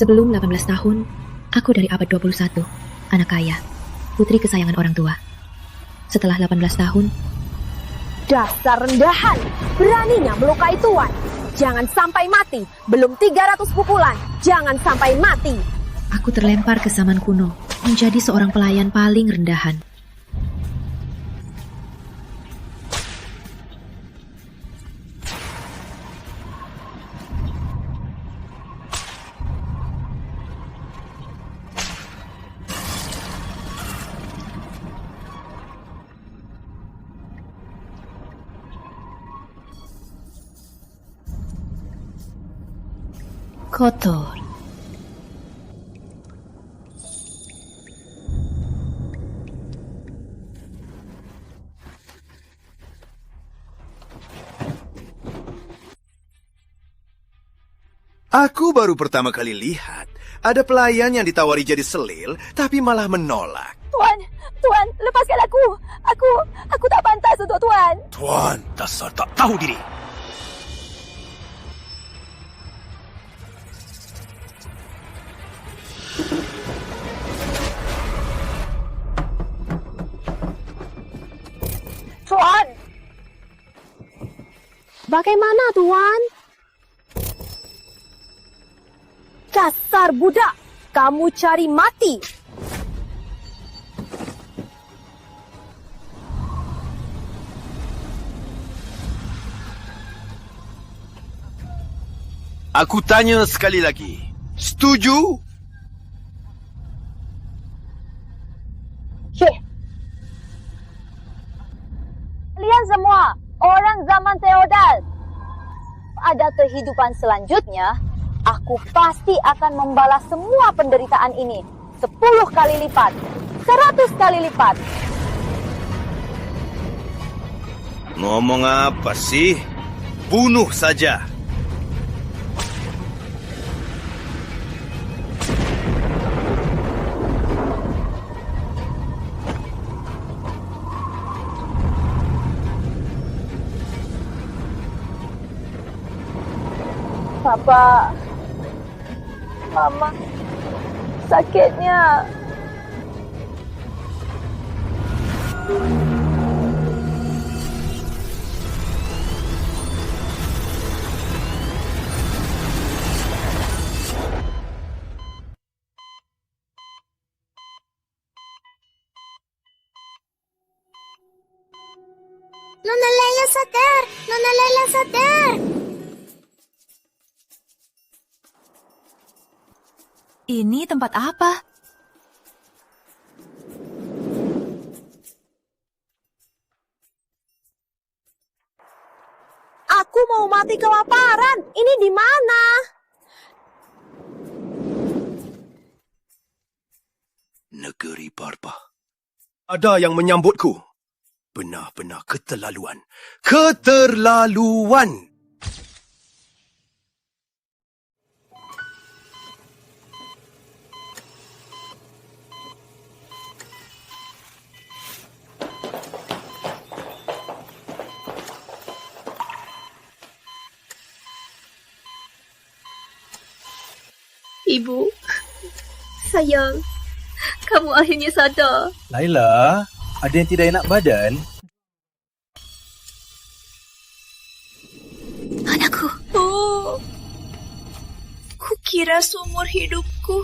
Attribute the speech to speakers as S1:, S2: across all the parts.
S1: Sebelum 18 tahun, aku dari abad 21, anak kaya, putri kesayangan orang tua. Setelah 18 tahun,
S2: dasar rendahan, beraninya melukai tuan. Jangan sampai mati, belum 300 pukulan, jangan sampai mati.
S1: aku terlempar ke zaman kuno, menjadi seorang pelayan paling rendahan. Kotor.
S3: Aku baru pertama kali lihat ada pelayan yang ditawari jadi selil, tapi malah menolak.
S2: Tuan, lepaskan aku. Aku tak pantas untuk tuan.
S3: Tuan, dasar tak tahu diri.
S2: Tuan! Bagaimana, tuan? Dasar budak! Kamu cari mati!
S3: Aku tanya sekali lagi. Setuju?
S2: Syekh! Kalian semua orang zaman feodal. Ada kehidupan selanjutnya, aku pasti akan membalas semua penderitaan ini 10 kali lipat, 100 kali lipat.
S3: Ngomong apa sih? Bunuh saja.
S2: Papa, Mama, sakitnya.
S4: Nona Leia sadar! Nona Leia sadar!
S5: Ini tempat apa?
S2: Aku mau mati kelaparan. Ini di mana?
S3: Negeri Barba. Ada yang menyambutku. Benar-benar keterlaluan. Keterlaluan!
S1: Ibu, sayang, kamu akhirnya sadar.
S6: Laila, ada yang tidak enak badan?
S1: Anakku.
S5: Oh, kukira seumur hidupku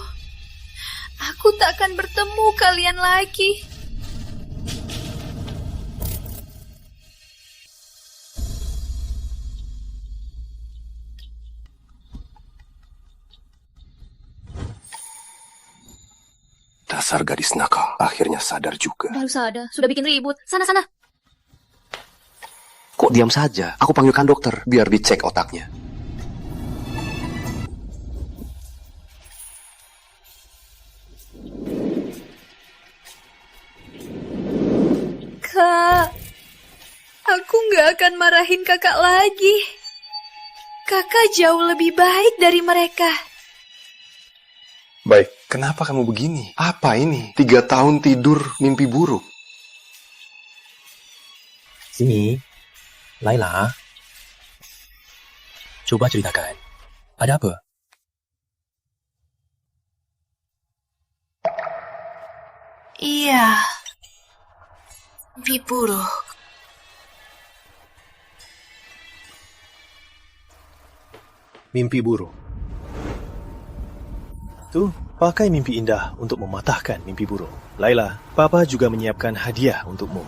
S5: aku takkan bertemu kalian lagi.
S3: Dasar gadis nakal, akhirnya sadar juga.
S1: Baru sadar, sudah bikin ribut. Sana-sana.
S7: Kok diam saja? Aku panggilkan dokter, biar dicek otaknya.
S5: Kak, aku nggak akan marahin kakak lagi. Kakak jauh lebih baik dari mereka.
S7: Baik, kenapa kamu begini? Apa ini? 3 tahun tidur mimpi buruk.
S6: Sini, Laila. Coba ceritakan. Ada apa?
S5: Iya. Mimpi buruk.
S8: Mimpi buruk. Tuh, pakai mimpi indah untuk mematahkan mimpi buruk. Laila, Papa juga menyiapkan hadiah untukmu.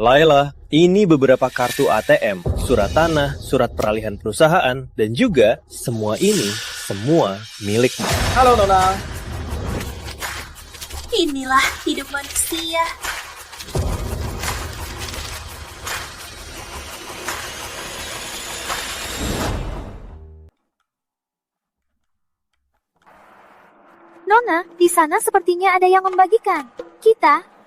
S8: Laila, ini beberapa kartu ATM, surat tanah, surat peralihan perusahaan, dan juga semua milikmu. Halo Nona.
S5: Inilah hidup manusia.
S2: Nona, di sana sepertinya ada yang membagikan. Kita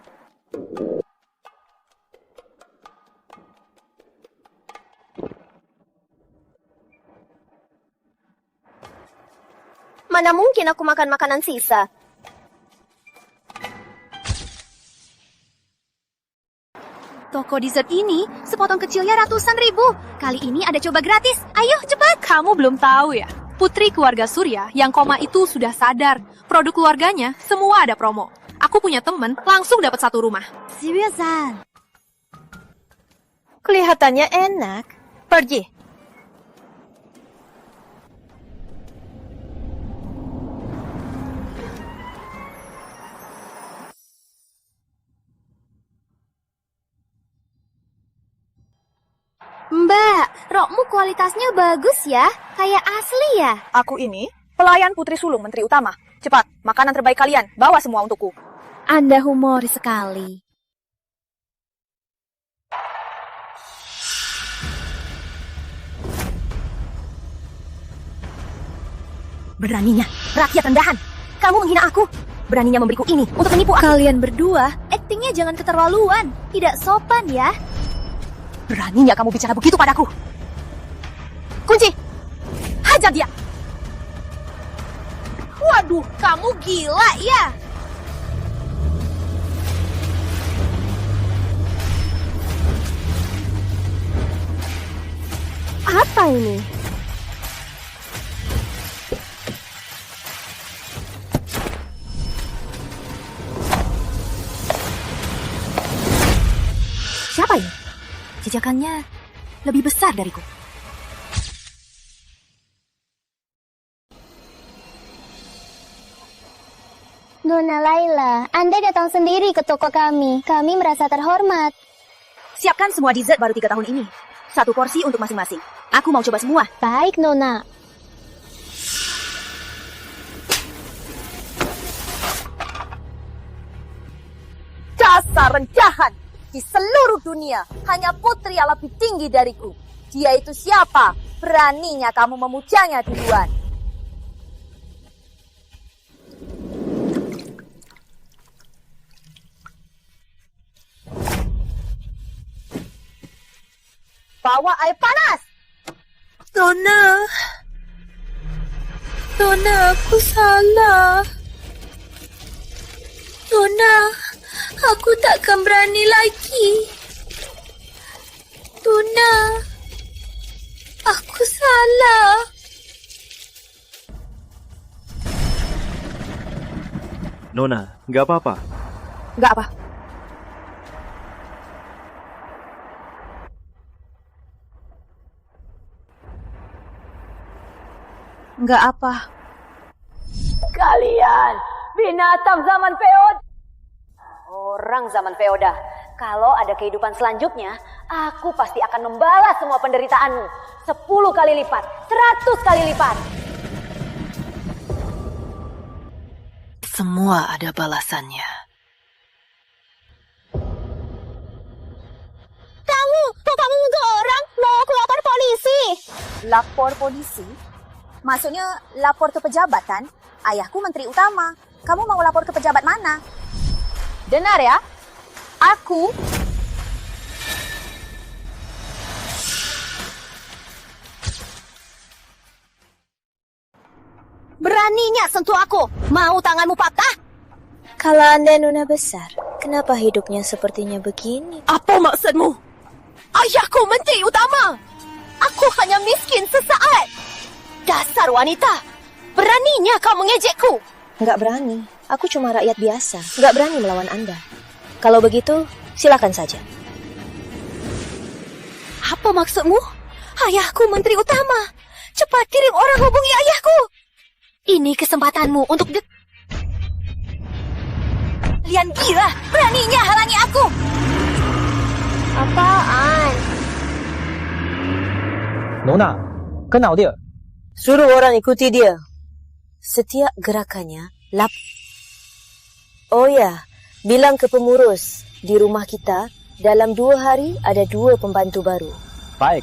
S4: Mana mungkin aku makan makanan sisa?
S2: toko dessert ini sepotong kecilnya ratusan ribu. Kali ini ada coba gratis. Ayo cepat.
S9: Kamu belum tahu ya? Putri keluarga Surya yang koma itu sudah sadar. Produk keluarganya semua ada promo. Aku punya temen langsung dapat 1 rumah.
S2: Seriusan?
S4: Kelihatannya enak. Pergi.
S2: Mbak, rokmu kualitasnya bagus ya. Kayak asli ya.
S9: Aku ini pelayan Putri Sulung Menteri Utama. Cepat, makanan terbaik kalian. Bawa semua untukku.
S2: Anda humoris sekali.
S4: Beraninya, rakyat rendahan. Kamu menghina aku. Beraninya memberiku ini untuk menipu aku.
S2: Kalian berdua, aktingnya jangan keterlaluan. Tidak sopan ya.
S4: Beraninya kamu bicara begitu padaku. Kunci! Hajar dia!
S2: Waduh, kamu gila ya.
S4: Apa ini? Siapa ini? Jejakannya lebih besar dariku.
S10: Nona Laila, Anda datang sendiri ke toko kami. Kami merasa terhormat.
S4: Siapkan semua dessert baru 3 tahun ini. 1 porsi untuk masing-masing. Aku mau coba semua.
S10: Baik, Nona.
S2: Dasar rendahan. Di seluruh dunia, hanya Putri yang lebih tinggi dariku. Dia itu siapa? Beraninya kamu memujanya duluan. Bawa air panas!
S5: Nona, aku salah. Nona, aku takkan berani lagi. Nona, aku salah.
S8: Nona, nggak apa-apa.
S9: Nggak apa. Nggak apa.
S2: Kalian, binatang zaman feodal. Orang zaman feodal. Kalau ada kehidupan selanjutnya, aku pasti akan membalas semua penderitaanmu. 10 kali lipat, 100 kali lipat.
S5: Semua ada balasannya.
S10: Kok kamu untuk orang? Mau aku lapor polisi.
S2: Lapor polisi? Maksudnya lapor ke pejabat kan? Ayahku menteri utama. Kamu mau lapor ke pejabat mana? Dengar ya, aku
S4: Beraninya sentuh aku. Mau tanganmu patah?
S10: Kalau Anda Nona besar, kenapa hidupnya sepertinya begini?
S4: Apa maksudmu? Ayahku menteri utama. Aku hanya miskin sesaat. Dasar wanita! Beraninya kau mengejekku!
S11: Nggak berani. Aku cuma rakyat biasa. Nggak berani melawan Anda. Kalau begitu, silakan saja.
S4: Apa maksudmu? Ayahku menteri utama. Cepat kirim orang hubungi ayahku. Ini kesempatanmu untuk Kalian gila, beraninya halangi aku.
S11: Apaan?
S6: Nona, kenal dia?
S11: Suruh orang ikuti dia. Setiap gerakannya Oh ya, bilang ke pengurus di rumah kita dalam 2 hari ada 2 pembantu baru.
S6: Baik.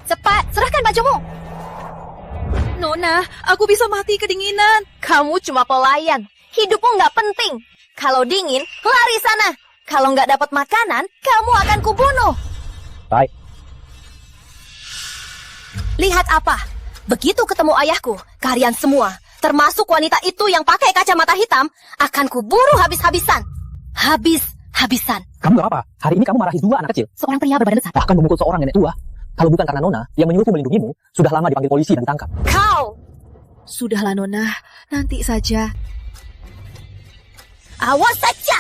S4: Cepat, serahkan bajumu.
S5: Nona, aku bisa mati kedinginan.
S4: Kamu cuma pelayan. Hidupmu nggak penting. Kalau dingin, lari sana. Kalau nggak dapat makanan, kamu akan kubunuh.
S6: Baik.
S4: Lihat apa? Begitu ketemu ayahku, kalian semua, termasuk wanita itu yang pakai kacamata hitam, akan kubunuh habis-habisan. Habis-habisan.
S6: Kamu gak apa? Hari ini kamu marahi 2 anak kecil.
S11: Seorang pria berbadan besar.
S6: Bahkan memukul seorang nenek tua. Kalau bukan karena Nona yang menyuruhku melindungimu, sudah lama dipanggil polisi dan ditangkap.
S4: Kau!
S5: Sudahlah Nona, nanti saja.
S4: Awas saja!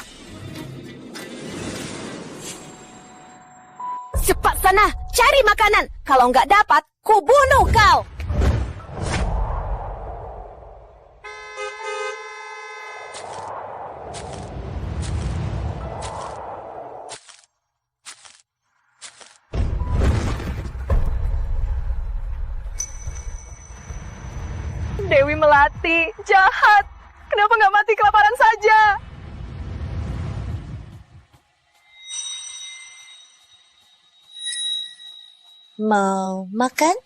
S4: Cepat sana, cari makanan. Kalau nggak dapat, kubunuh kau.
S9: Dewi Melati, jahat. Kenapa nggak mati kelaparan saja?
S11: Mau makan?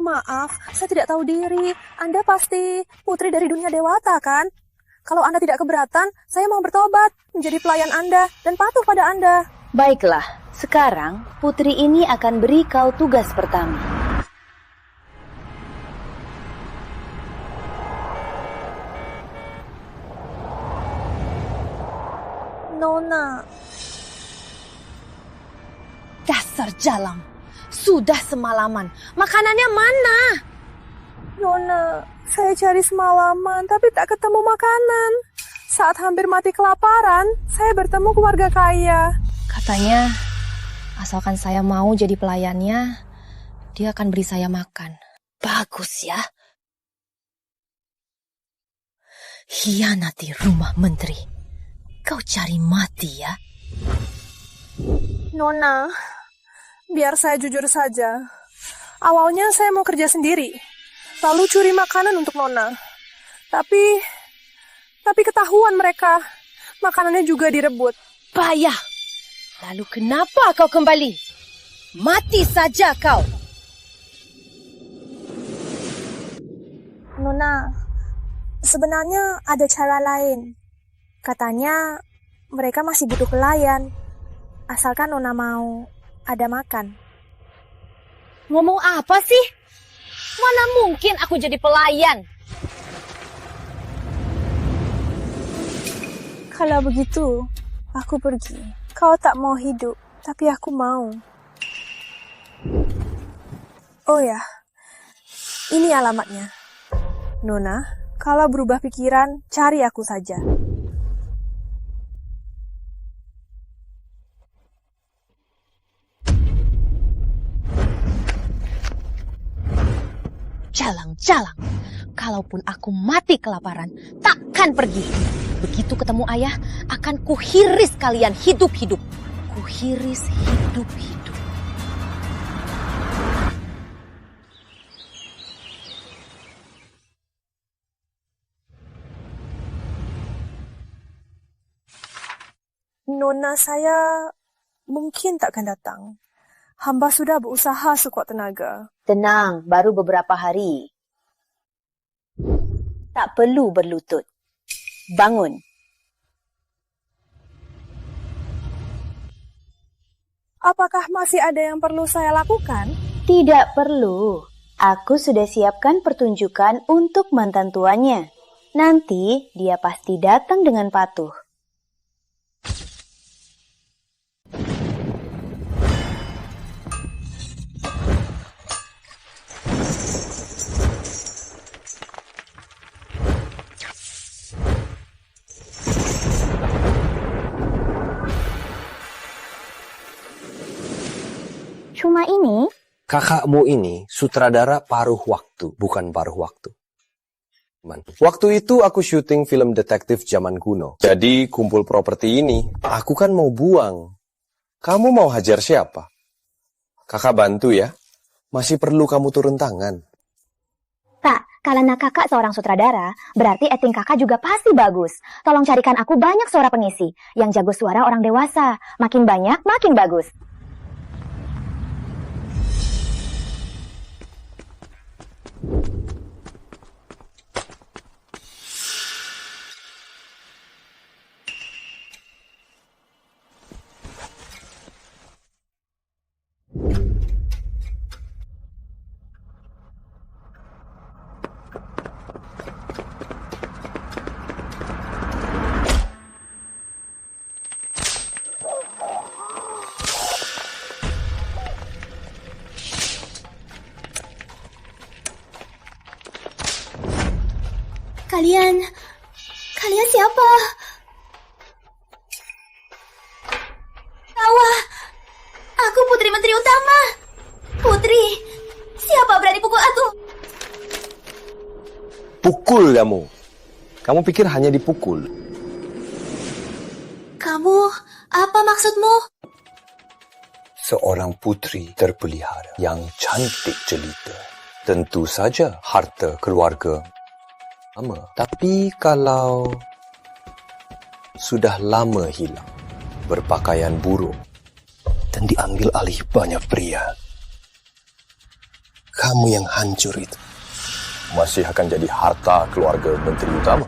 S9: Maaf, saya tidak tahu diri. Anda pasti putri dari dunia dewata, kan? Kalau Anda tidak keberatan, saya mau bertobat, menjadi pelayan Anda, dan patuh pada Anda.
S2: Baiklah, sekarang putri ini akan beri kau tugas pertama.
S9: Nona.
S4: Dasar jalang. Sudah semalaman. Makanannya mana?
S9: Nona, saya cari semalaman, tapi tak ketemu makanan. Saat hampir mati kelaparan, saya bertemu keluarga kaya.
S11: Katanya, asalkan saya mau jadi pelayannya, dia akan beri saya makan.
S4: Bagus ya. Hianati rumah menteri. Kau cari mati ya.
S9: Nona, biar saya jujur saja. Awalnya saya mau kerja sendiri, lalu curi makanan untuk Nona. Tapi ketahuan mereka, makanannya juga direbut.
S4: Payah. Lalu kenapa kau kembali? Mati saja kau.
S9: Nona, sebenarnya ada cara lain. Katanya mereka masih butuh pelayan, asalkan Nona mau ada makan.
S4: Ngomong apa sih? Mana mungkin aku jadi pelayan?
S9: Kalau begitu, aku pergi. Kau tak mau hidup, tapi aku mau. Oh ya, ini alamatnya. Nona, kalau berubah pikiran, cari aku saja.
S4: Jalang-jalang. Kalaupun aku mati kelaparan, takkan pergi. Begitu ketemu ayah, akan kuhiris kalian hidup-hidup. Kuhiris hidup-hidup.
S9: Nona saya mungkin takkan datang. Hamba sudah berusaha sekuat tenaga.
S2: Tenang, baru beberapa hari. Tak perlu berlutut. Bangun.
S9: Apakah masih ada yang perlu saya lakukan?
S2: Tidak perlu. Aku sudah siapkan pertunjukan untuk mantan tuanya. Nanti dia pasti datang dengan patuh.
S10: Cuma ini?
S7: Kakakmu ini sutradara paruh waktu, bukan paruh waktu. Waktu itu aku syuting film detektif zaman kuno. Jadi kumpul properti ini, aku kan mau buang. Kamu mau hajar siapa? Kakak bantu ya. Masih perlu kamu turun tangan.
S10: Pak, karena kakak seorang sutradara, berarti acting kakak juga pasti bagus. Tolong carikan aku banyak suara pengisi. Yang jago suara orang dewasa. Makin banyak, makin bagus.
S4: Kalian siapa? Tawa, aku Putri Menteri Utama. Putri, siapa berani pukul aku?
S7: Pukul kamu. Kamu pikir hanya dipukul?
S4: Kamu, apa maksudmu?
S7: Seorang putri terpelihara yang cantik jelita. Tentu saja harta keluarga. Tapi kalau sudah lama hilang, berpakaian buruk, dan diambil alih banyak pria, kamu yang hancur itu masih akan jadi harta keluarga menteri utama.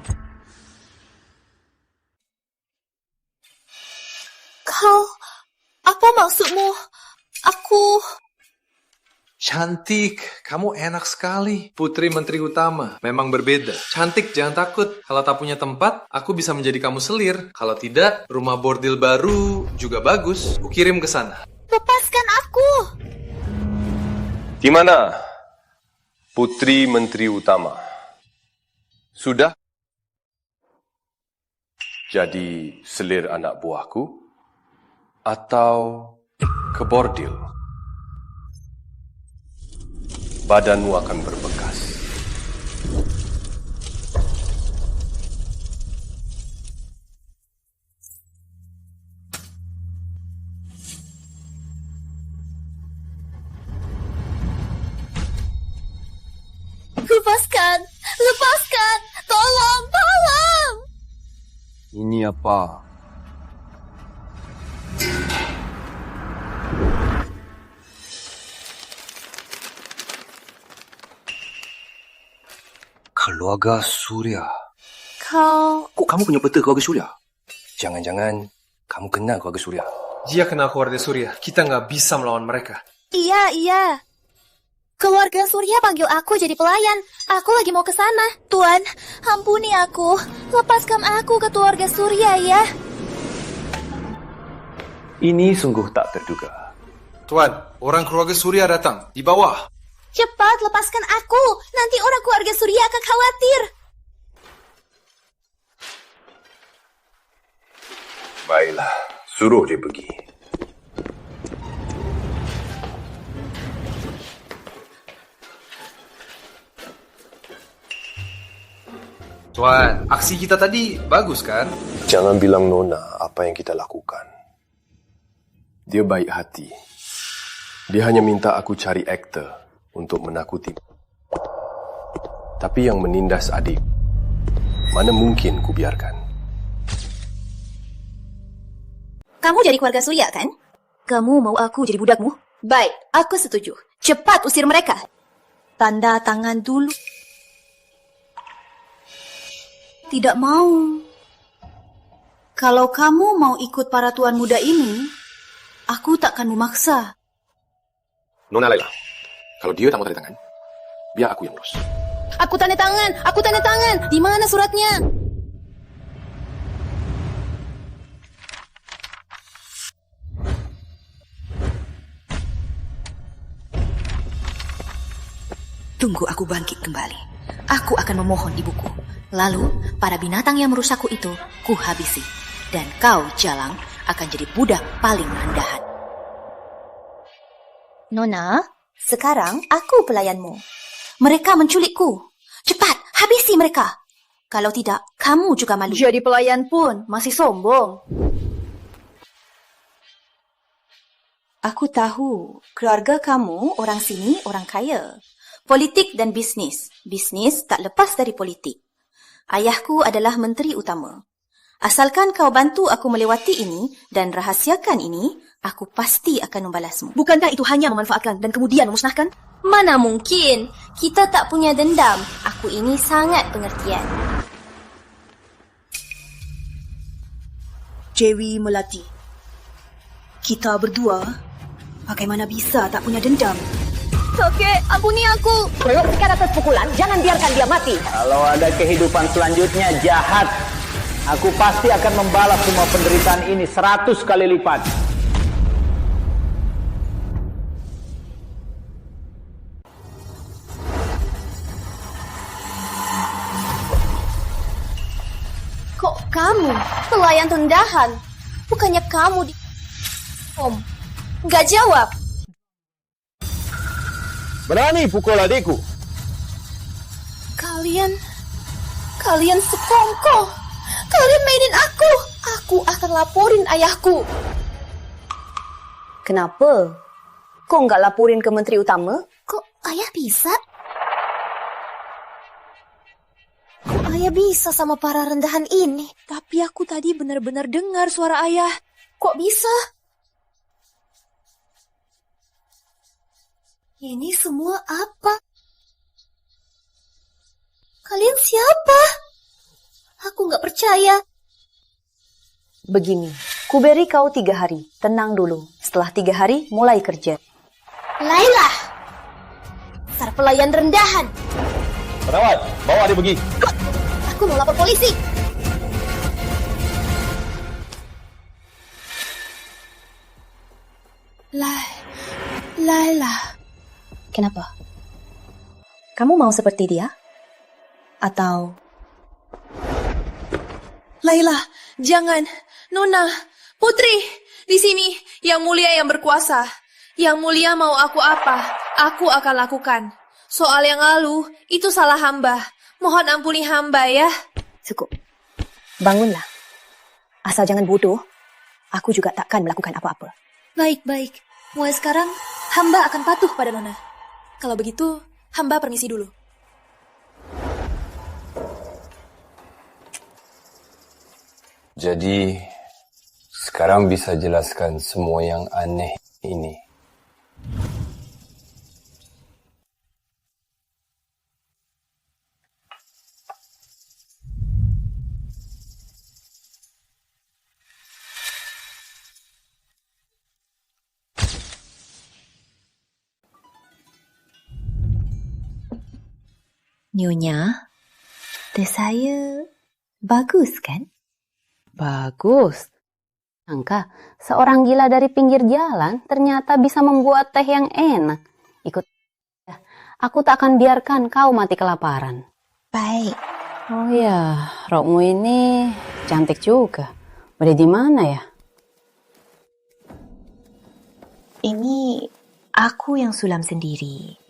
S4: Kau, apa maksudmu? Aku...
S12: Cantik, kamu enak sekali. Putri Menteri Utama, memang berbeda. Cantik, jangan takut. Kalau tak punya tempat, aku bisa menjadi kamu selir. Kalau tidak, rumah bordil baru juga bagus. Aku kirim ke sana.
S4: Lepaskan aku!
S7: Di mana Putri Menteri Utama? Sudah jadi selir anak buahku? Atau ke bordil? Badanmu akan berbekas.
S4: Lepaskan! Lepaskan! Tolong! Tolong!
S7: Ini apa? Keluarga Surya.
S9: Kok
S7: kamu punya peta keluarga Surya? Jangan-jangan kamu kenal keluarga Surya?
S12: Dia kenal keluarga Surya. Kita nggak bisa melawan mereka.
S4: Iya. Keluarga Surya panggil aku jadi pelayan. Aku lagi mau ke sana. Tuan, ampuni aku. Lepaskan aku ke keluarga Surya ya.
S7: Ini sungguh tak terduga.
S12: Tuan, orang keluarga Surya datang. Di bawah.
S4: Cepat lepaskan aku. Nanti orang keluarga Surya akan khawatir.
S7: Baiklah, suruh dia pergi.
S12: Tuan, aksi kita tadi bagus kan?
S7: Jangan bilang Nona apa yang kita lakukan. Dia baik hati. Dia hanya minta aku cari aktor untuk menakuti. Tapi yang menindas adik, mana mungkin ku biarkan.
S4: Kamu jadi keluarga Surya kan? Kamu mau aku jadi budakmu? Baik, aku setuju. Cepat usir mereka. Tanda tangan dulu. Tidak mau. Kalau kamu mau ikut para tuan muda ini, aku takkan memaksa.
S13: Nona Laila, kalau dia tak mau tanda tangan, biar aku yang urus.
S4: Aku tanda tangan, aku tanda tangan. Di mana suratnya? Tunggu aku bangkit kembali. Aku akan memohon ibuku. Lalu, para binatang yang merusakku itu, ku habisi. Dan kau, Jalang, akan jadi budak paling rendahan. Nona, sekarang aku pelayanmu. Mereka menculikku. Cepat, habisi mereka. Kalau tidak, kamu juga malu. Jadi pelayan pun masih sombong. Aku tahu, keluarga kamu orang sini orang kaya. Politik dan bisnis. Bisnis tak lepas dari politik. Ayahku adalah menteri utama. Asalkan kau bantu aku melewati ini dan rahasiakan ini, aku pasti akan membalasmu. Bukankah itu hanya memanfaatkan dan kemudian memusnahkan? Mana mungkin? Kita tak punya dendam. Aku ini sangat pengertian. Dewi Melati. Kita berdua, bagaimana bisa tak punya dendam? Oke, ampuni aku.
S14: Meluruskan atas pukulan, jangan biarkan dia mati. Kalau ada kehidupan selanjutnya jahat, aku pasti akan membalas semua penderitaan ini 100 kali lipat.
S4: Kok kamu pelayan rendahan? Bukannya kamu di... Nggak jawab.
S14: Berani pukul adikku.
S4: Kalian sekongkol. Kalian mainin aku. Aku akan laporin ayahku.
S15: Kenapa? Kok nggak laporin ke menteri utama?
S4: Kok ayah bisa? Kok ayah bisa sama para rendahan ini? Tapi aku tadi benar-benar dengar suara ayah. Kok bisa? Ini semua apa? Kalian siapa? Aku nggak percaya.
S15: Begini, ku beri kau 3 hari. Tenang dulu. Setelah 3 hari, mulai kerja.
S4: Laila! Dasar pelayan rendahan.
S14: Perawat, bawa dia pergi.
S4: Aku mau lapor polisi.
S15: Laila. Kenapa? Kamu mau seperti dia? Atau...
S9: Laila, jangan. Nona, Putri, di sini Yang Mulia yang berkuasa. Yang Mulia mau aku apa, aku akan lakukan. Soal yang lalu, itu salah hamba. Mohon ampuni hamba ya.
S15: Cukup. Bangunlah. Asal jangan bodoh, aku juga takkan melakukan apa-apa.
S5: Baik. Mulai sekarang, hamba akan patuh pada Nona. Kalau begitu, hamba permisi dulu.
S7: Jadi, sekarang bisa jelaskan semua yang aneh ini.
S15: Nyonya, teh saya bagus kan?
S16: Bagus. Angka, seorang gila dari pinggir jalan ternyata bisa membuat teh yang enak. Ikut. Aku tak akan biarkan kau mati kelaparan.
S15: Baik.
S16: Oh ya, rokmu ini cantik juga. Beli di mana ya?
S15: Ini aku yang sulam sendiri.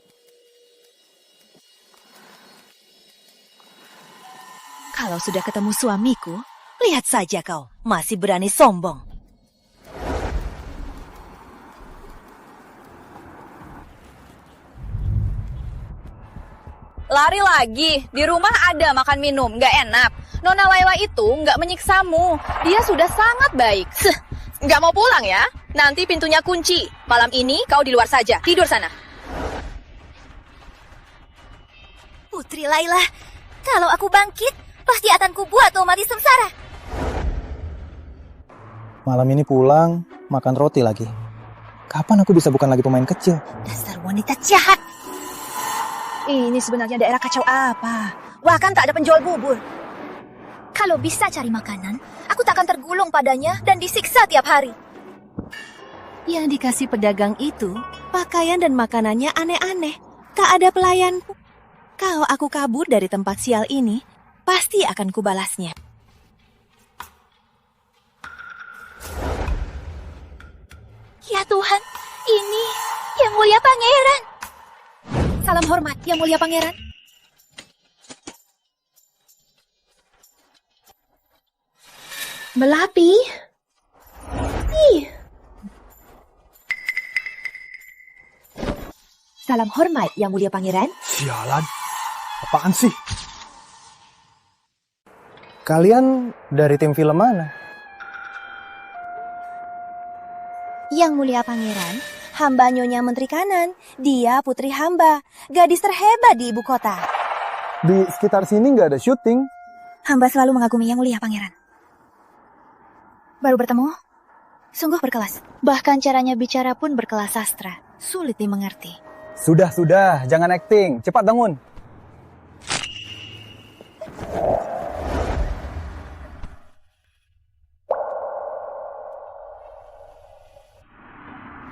S4: Kalau sudah ketemu suamiku, lihat saja kau, masih berani sombong.
S2: Lari lagi, di rumah ada makan minum, gak enak. Nona Laila itu gak menyiksamu, dia sudah sangat baik. Gak mau pulang ya?
S5: Nanti pintunya kunci. Malam ini kau di luar saja. Tidur sana.
S17: Putri Laila, kalau aku bangkit, pasti akan kubuat kau mati sengsara.
S6: Malam ini pulang, makan roti lagi. Kapan aku bisa bukan lagi pemain kecil?
S17: Dasar wanita jahat.
S5: Ini sebenarnya daerah kacau apa? Bahkan tak ada penjual bubur.
S17: Kalau bisa cari makanan, aku tak akan tergulung padanya dan disiksa tiap hari.
S18: Yang dikasih pedagang itu, pakaian dan makanannya aneh-aneh. Tak ada pelayan pun. Kalau aku kabur dari tempat sial ini, pasti akan kubalasnya.
S17: Ya Tuhan, ini Yang Mulia Pangeran.
S5: Salam hormat, Yang Mulia Pangeran.
S1: Melapi? Ih.
S5: Salam hormat, Yang Mulia Pangeran.
S6: Sialan, apaan sih? Kalian dari tim film mana?
S18: Yang Mulia Pangeran, hamba Nyonya Menteri Kanan. Dia putri hamba, gadis terhebat di ibu kota.
S6: Di sekitar sini nggak ada syuting.
S18: Hamba selalu mengagumi Yang Mulia Pangeran. Baru bertemu, sungguh berkelas. Bahkan caranya bicara pun berkelas sastra. Sulit dimengerti.
S6: Sudah, jangan acting. Cepat bangun.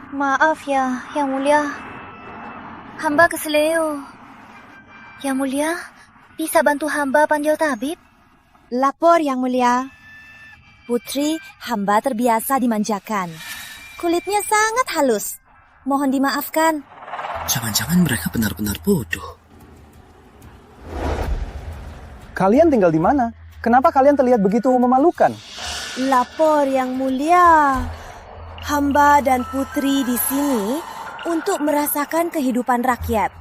S17: Maaf ya, Yang Mulia. Hamba keseleo. Yang Mulia, bisa bantu hamba panggil tabib?
S18: Lapor, Yang Mulia. Putri, hamba terbiasa dimanjakan. Kulitnya sangat halus. Mohon dimaafkan.
S19: Jangan-jangan mereka benar-benar bodoh.
S6: Kalian tinggal di mana? Kenapa kalian terlihat begitu memalukan?
S18: Lapor, Yang Mulia. Hamba dan putri di sini untuk merasakan kehidupan rakyat.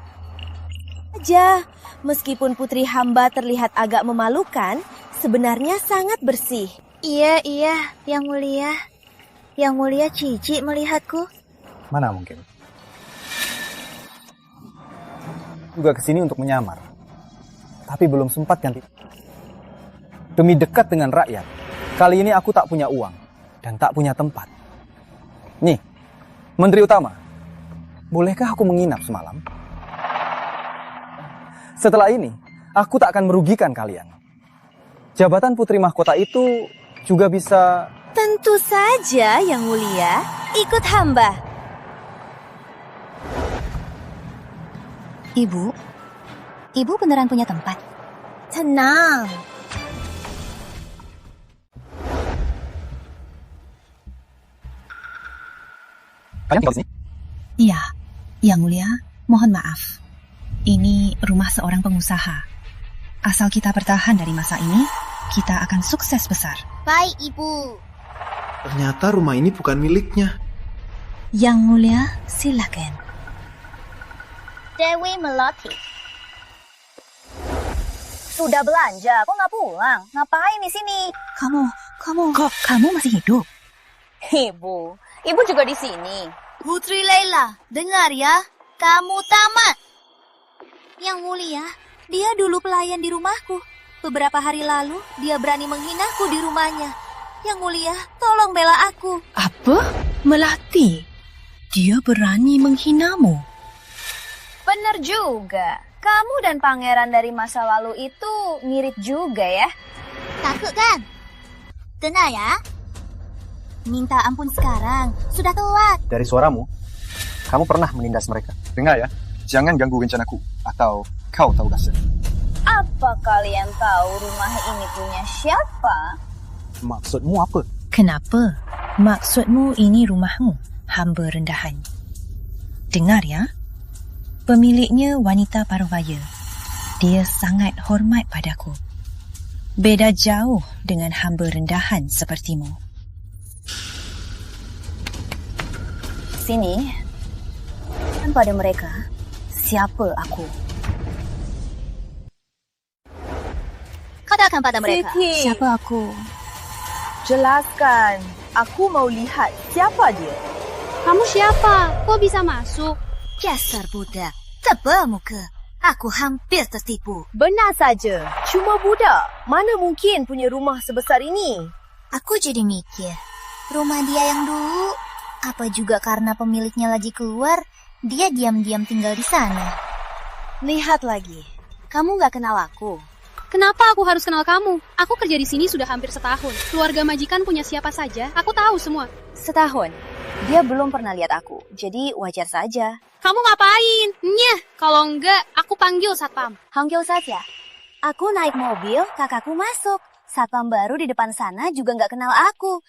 S18: Aja, meskipun putri hamba terlihat agak memalukan, sebenarnya sangat bersih.
S17: Iya, Yang Mulia. Yang Mulia jijik melihatku.
S6: Mana mungkin? Juga kesini untuk menyamar. Tapi belum sempat ganti. Demi dekat dengan rakyat, kali ini aku tak punya uang dan tak punya tempat. Nih, Menteri Utama, bolehkah aku menginap semalam? Setelah ini, aku tak akan merugikan kalian. Jabatan Putri Mahkota itu juga bisa...
S18: Tentu saja, Yang Mulia. Ikut hamba.
S17: Ibu beneran punya tempat?
S18: Tenang.
S6: Kalian tinggal di sini?
S20: Iya, Yang Mulia, mohon maaf. Ini rumah seorang pengusaha. Asal kita bertahan dari masa ini, kita akan sukses besar.
S17: Baik, Ibu.
S12: Ternyata rumah ini bukan miliknya.
S20: Yang Mulia, silakan.
S17: Dewi Melati. Sudah belanja, kok nggak pulang? Ngapain di sini?
S20: Kok kamu masih hidup?
S17: Ibu juga di sini. Putri Laila, dengar ya, kamu tamat.
S18: Yang Mulia, dia dulu pelayan di rumahku. Beberapa hari lalu, dia berani menghinaku di rumahnya. Yang Mulia, tolong bela aku.
S20: Apa? Melati? Dia berani menghinamu?
S17: Bener juga. Kamu dan pangeran dari masa lalu itu mirip juga ya.
S18: Takut kan? Tenang ya. Minta ampun sekarang, sudah telat.
S6: Dari suaramu, kamu pernah menindas mereka. Dengar ya, jangan ganggu rencanaku, atau kau tahu kasih.
S17: Apa kalian tahu rumah ini punya siapa?
S6: Maksudmu apa?
S20: Kenapa? Maksudmu ini rumahmu, hamba rendahan. Dengar ya, pemiliknya wanita parubaya. Dia sangat hormat padaku. Beda jauh dengan hamba rendahan sepertimu.
S17: Sini, dan pada mereka, siapa aku? Katakan pada mereka.
S18: Siti.
S17: Siapa aku?
S9: Jelaskan,
S15: Aku mau lihat siapa dia.
S21: Kamu siapa? Kok bisa masuk?
S17: Dasar budak, tebal muka. Aku hampir tertipu.
S15: Benar saja, cuma budak. Mana mungkin punya rumah sebesar ini?
S17: Aku jadi mikir, rumah dia yang dulu, apa juga karena pemiliknya lagi keluar, dia diam-diam tinggal di sana.
S15: Lihat lagi, kamu gak kenal aku.
S21: Kenapa aku harus kenal kamu? Aku kerja di sini sudah hampir setahun. Keluarga majikan punya siapa saja, aku tahu semua.
S15: Setahun? Dia belum pernah lihat aku, jadi wajar saja.
S21: Kamu ngapain? Nyeh, kalau enggak, aku panggil satpam.
S15: Panggil saja. Aku naik mobil, kakakku masuk. Satpam baru di depan sana juga nggak kenal aku.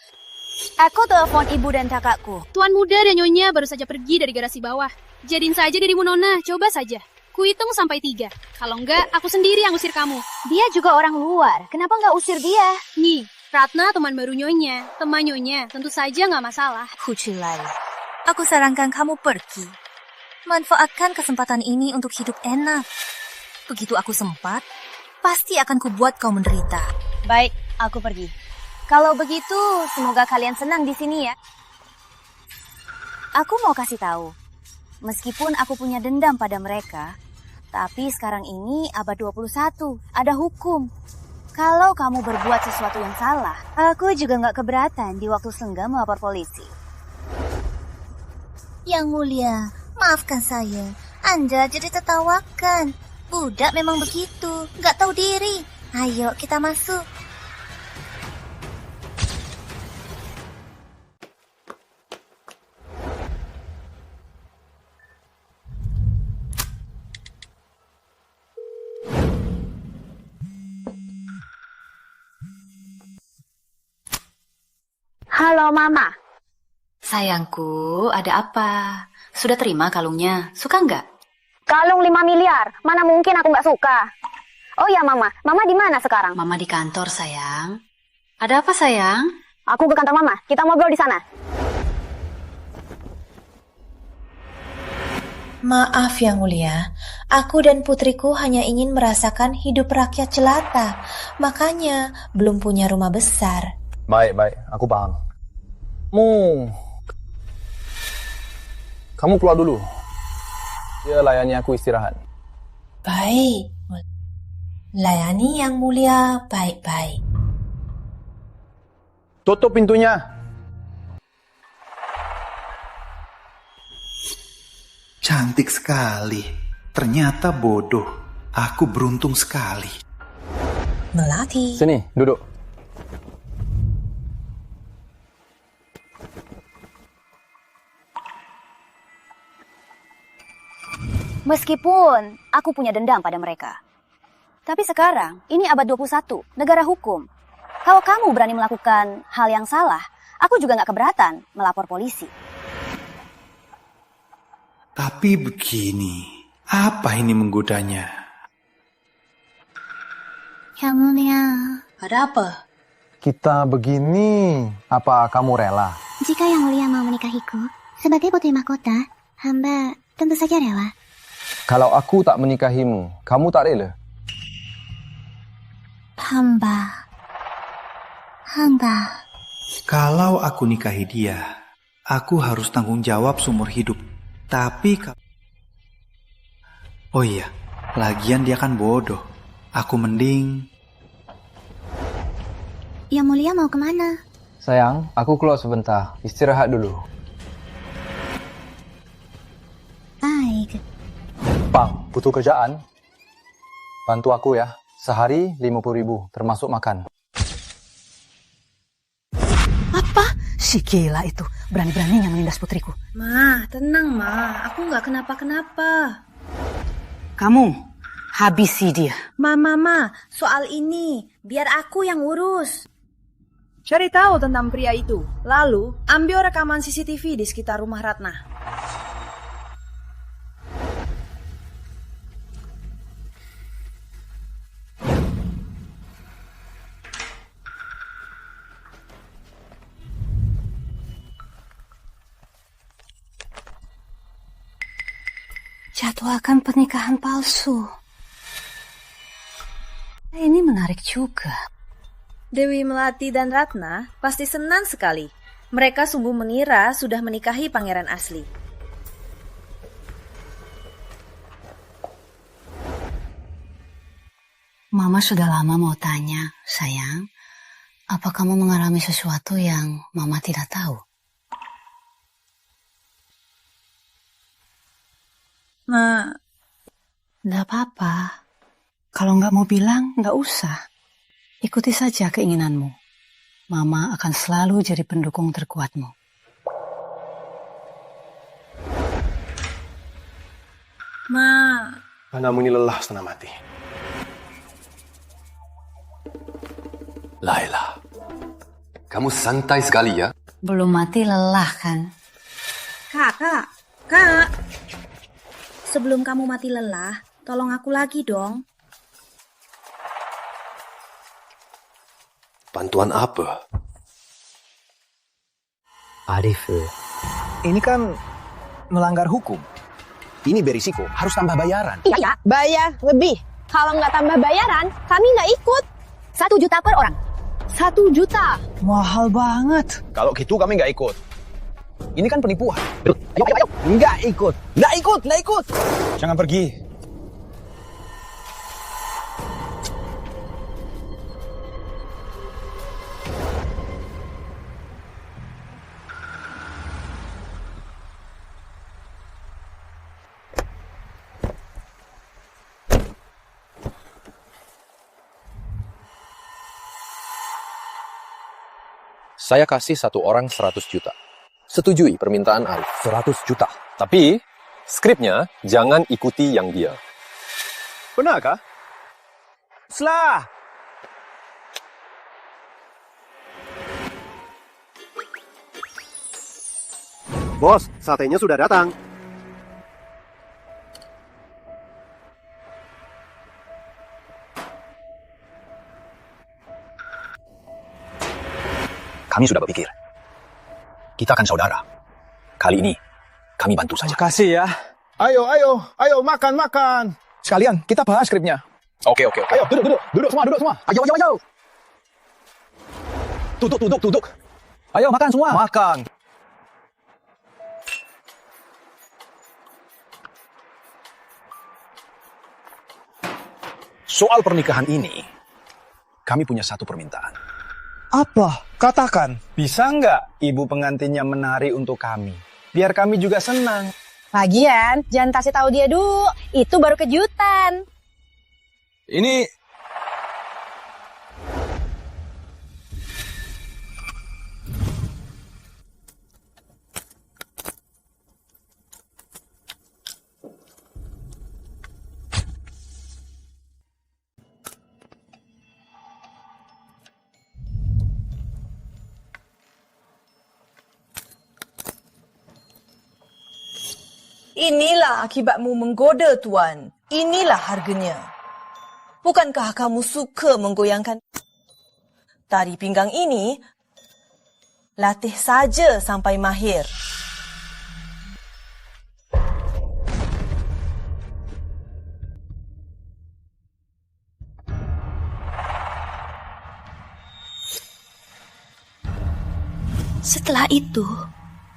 S15: Aku telepon ibu dan kakakku.
S21: Tuan muda dan nyonya baru saja pergi dari garasi bawah. Jadiin saja dirimu Nona, coba saja. Kuhitung sampai 3. Kalau enggak, aku sendiri yang usir kamu.
S15: Dia juga orang luar, kenapa nggak usir dia?
S21: Nih, Ratna teman baru nyonya. Teman nyonya, tentu saja nggak masalah.
S17: Kucilai, aku sarankan kamu pergi. Manfaatkan kesempatan ini untuk hidup enak. Begitu aku sempat, pasti akan kubuat kau menderita.
S15: Baik, aku pergi. Kalau begitu, semoga kalian senang di sini ya. Aku mau kasih tahu, meskipun aku punya dendam pada mereka, tapi sekarang ini abad 21, ada hukum. Kalau kamu berbuat sesuatu yang salah, aku juga nggak keberatan di waktu senggang melapor polisi.
S17: Yang mulia, maafkan saya. Anda jadi tertawakan. Budak memang begitu, nggak tahu diri. Ayo kita masuk.
S10: Halo, Mama.
S15: Sayangku, ada apa? Sudah terima kalungnya? Suka nggak?
S10: Kalung 5 miliar. Mana mungkin aku nggak suka. Oh ya, Mama. Mama di mana sekarang?
S15: Mama di kantor, sayang. Ada apa, sayang?
S10: Aku ke kantor Mama. Kita ngobrol di sana.
S22: Maaf yang mulia, aku dan putriku hanya ingin merasakan hidup rakyat jelata. Makanya belum punya rumah besar.
S6: Baik, aku paham. Kamu keluar dulu. Dia layani aku istirahat.
S22: Baik. Layani yang mulia baik-baik.
S6: Tutup pintunya.
S23: Cantik sekali. Ternyata bodoh. Aku beruntung sekali.
S22: Melati.
S6: Sini, duduk.
S15: Meskipun aku punya dendam pada mereka. Tapi sekarang, ini abad 21, negara hukum. Kalau kamu berani melakukan hal yang salah, aku juga nggak keberatan melapor polisi.
S23: Tapi begini, apa ini menggodanya?
S17: Yang mulia.
S22: Ada apa?
S6: Kita begini, apa kamu rela?
S17: Jika Yang Mulia mau menikahiku, sebagai putri mahkota, hamba tentu saja rela.
S6: Kalau aku tak menikahimu, kamu tak rela?
S17: Hamba.
S23: Kalau aku nikahi dia, aku harus tanggung jawab seumur hidup. Tapi oh iya, lagian dia kan bodoh. Aku mending...
S17: Yang Mulia mau kemana?
S6: Sayang, aku keluar sebentar. Istirahat dulu.
S17: Baik.
S6: Bang, butuh kerjaan? Bantu aku ya. Sehari 50.000, termasuk makan.
S15: Apa? Si gila itu. Berani-beraninya menindas putriku.
S5: Ma, tenang Ma. Aku nggak kenapa-kenapa.
S15: Kamu, habisi dia.
S5: Ma, soal ini, biar aku yang urus. Cari tahu tentang pria itu. Lalu, ambil rekaman CCTV di sekitar rumah Ratna.
S15: Jadwalkan pernikahan palsu. Ini menarik juga.
S5: Dewi Melati dan Ratna pasti senang sekali. Mereka sungguh mengira sudah menikahi pangeran asli.
S16: Mama sudah lama mau tanya, sayang, apa kamu mengalami sesuatu yang Mama tidak tahu?
S20: Ma,
S16: Nggak apa-apa. Kalau nggak mau bilang, nggak usah. Ikuti saja keinginanmu. Mama akan selalu jadi pendukung terkuatmu.
S20: Ma.
S13: Anakmu ini lelah setengah mati.
S7: Laila, kamu santai sekali ya?
S16: Belum mati lelah kan?
S5: Kak. Sebelum kamu mati lelah, tolong aku lagi dong.
S7: Bantuan apa?
S6: Arif, ini kan melanggar hukum. Ini berisiko, harus tambah bayaran.
S3: Iya, bayar lebih. Kalau nggak tambah bayaran, kami nggak ikut.
S2: 1 juta per orang.
S3: 1 juta.
S6: Mahal banget. Kalau gitu kami nggak ikut. Ini kan penipuan. Ayo. Nggak ikut. Jangan pergi.
S7: Saya kasih satu orang 100 juta. Setujui permintaan Arif.
S6: 100 juta.
S7: Tapi, skripnya jangan ikuti yang dia.
S6: Benarkah? Selah.
S13: Bos, satenya sudah datang.
S6: Kami sudah berpikir. Kita akan saudara. Kali ini, kami bantu saja.
S8: Makasih ya. Ayo, makan. Sekalian, kita bahas skripnya.
S6: Oke.
S8: Ayo, duduk semua. Ayo. Duduk. Ayo, makan semua.
S6: Makan. Soal pernikahan ini, kami punya satu permintaan.
S8: Apa? Katakan.
S6: Bisa nggak ibu pengantinnya menari untuk kami? Biar kami juga senang.
S3: Lagian, jangan kasih tahu dia dulu. Itu baru kejutan.
S8: Ini...
S5: Inilah akibatmu menggoda, Tuan. Inilah harganya. Bukankah kamu suka menggoyangkan tari pinggang ini? Latih saja sampai mahir.
S1: Setelah itu,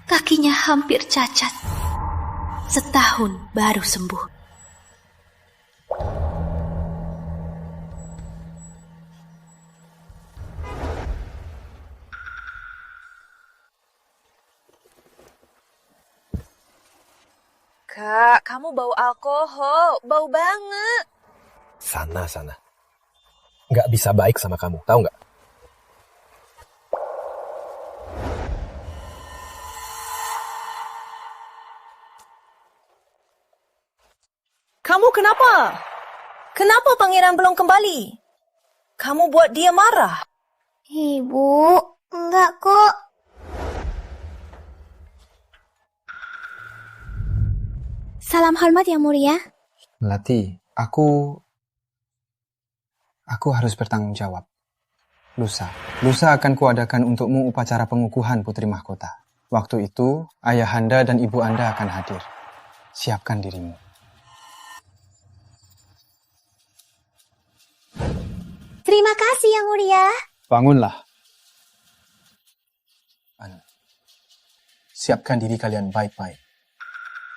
S1: kakinya hampir cacat. Setahun baru sembuh.
S5: Kak, kamu bau alkohol. Bau banget.
S7: Sana. Nggak bisa baik sama kamu, tahu nggak?
S5: Kamu kenapa? Kenapa pangeran belum kembali? Kamu buat dia marah.
S10: Ibu, enggak kok.
S11: Salam hormat yang mulia.
S6: Melati, aku harus bertanggung jawab. Lusa akan kuadakan untukmu upacara pengukuhan Putri Mahkota. Waktu itu, ayahanda dan ibu Anda akan hadir. Siapkan dirimu.
S11: Terima kasih yang mulia.
S6: Bangunlah. siapkan diri kalian baik-baik.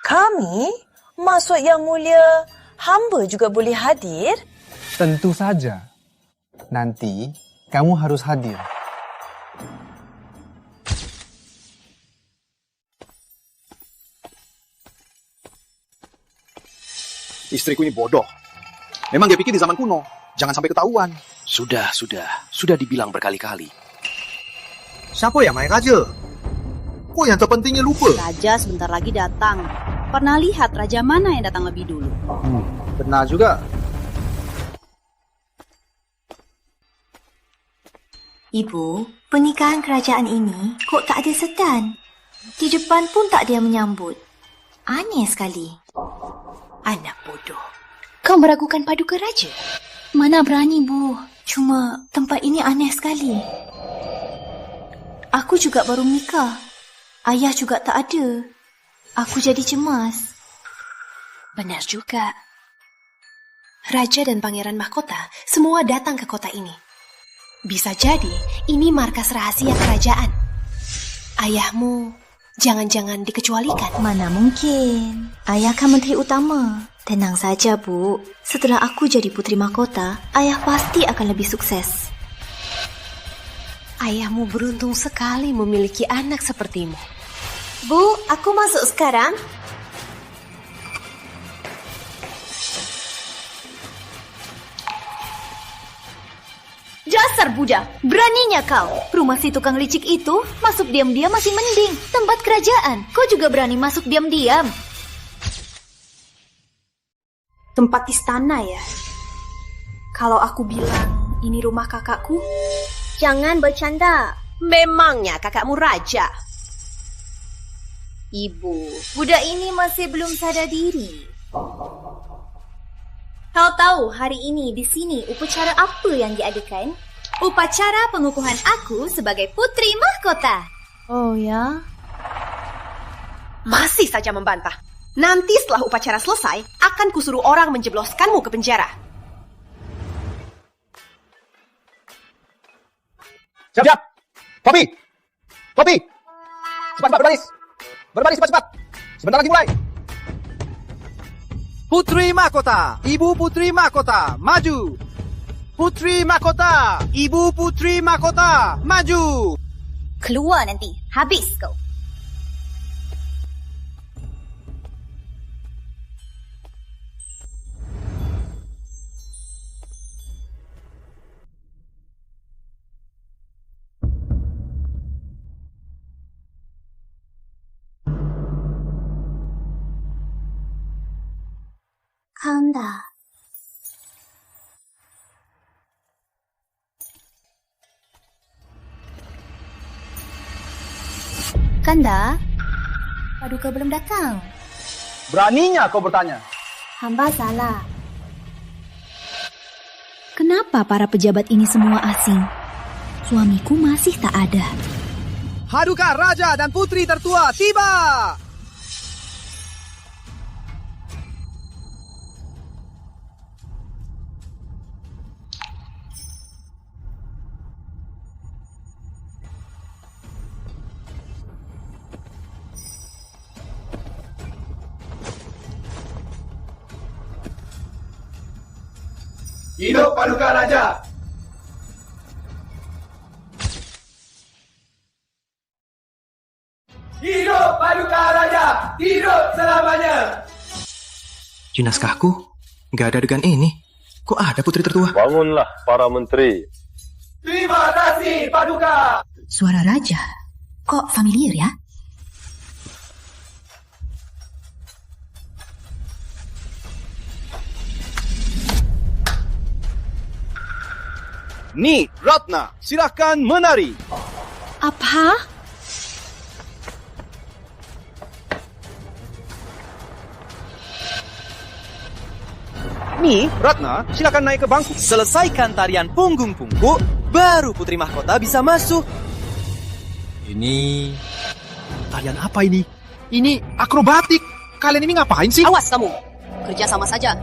S5: Kami? Maksud Yang Mulia, hamba juga boleh hadir?
S6: Tentu saja. Nanti kamu harus hadir.
S8: Istriku ini bodoh. Memang dia pikir di zaman kuno. Jangan sampai ketahuan.
S4: Sudah dibilang berkali-kali.
S8: Siapa yang naik raja? Kok yang terpentingnya lupa?
S14: Raja sebentar lagi datang. Pernah lihat raja mana yang datang lebih dulu?
S8: Benar juga.
S22: Ibu, pernikahan kerajaan ini kok tak ada sedan? Di depan pun tak ada yang menyambut. Aneh sekali.
S18: Anak bodoh. Kau meragukan paduka raja?
S22: Mana berani, Bu. Cuma tempat ini aneh sekali. Aku juga baru menikah. Ayah juga tak ada. Aku jadi cemas.
S18: Benar juga. Raja dan Pangeran Mahkota semua datang ke kota ini. Bisa jadi ini markas rahasia kerajaan. Ayahmu jangan-jangan dikecualikan.
S22: Mana mungkin. Ayah kan menteri utama. Tenang saja, Bu. Setelah aku jadi putri mahkota, ayah pasti akan lebih sukses.
S18: Ayahmu beruntung sekali memiliki anak sepertimu.
S22: Bu, aku masuk sekarang. Dasar budak, beraninya kau. Rumah si tukang licik itu masuk diam-diam masih mending. Tempat kerajaan, kau juga berani masuk diam-diam.
S18: Tempat istana ya? Kalau aku bilang ini rumah kakakku?
S22: Jangan bercanda.
S18: Memangnya kakakmu raja?
S22: Ibu, budak ini masih belum sadar diri. Kau tahu hari ini di sini upacara apa yang diadakan? Upacara pengukuhan aku sebagai putri mahkota.
S18: Oh ya? Masih saja membantah. Nanti setelah upacara selesai, akan kusuruh orang menjebloskanmu ke penjara.
S8: Siap! Poppy! Cepat-cepat berbaris! Berbaris cepat-cepat! Sebentar lagi mulai!
S6: Putri Mahkota, Ibu Putri Mahkota, maju! Putri Mahkota, Ibu Putri Mahkota, maju!
S22: Keluar nanti, habis kau. Kanda. Kanda, paduka belum datang.
S8: Beraninya kau bertanya.
S22: Hamba salah.
S1: Kenapa para pejabat ini semua asing? Suamiku masih tak ada.
S6: Paduka Raja dan Putri tertua tiba!
S13: Hidup Paduka Raja! Hidup Paduka Raja! Hidup selamanya!
S12: Di naskahku, nggak ada adegan ini. Kok ada putri tertua?
S19: Bangunlah para menteri.
S13: Terima kasih Paduka!
S1: Suara raja. Kok familiar ya?
S8: Ni, Ratna, silahkan menari.
S18: Apa?
S6: Ni, Ratna, silakan naik ke bangku. Selesaikan tarian punggung-punggung, baru Putri Mahkota bisa masuk.
S8: Ini... Tarian apa ini? Ini akrobatik. Kalian ini ngapain sih?
S14: Awas kamu. Kerja sama saja.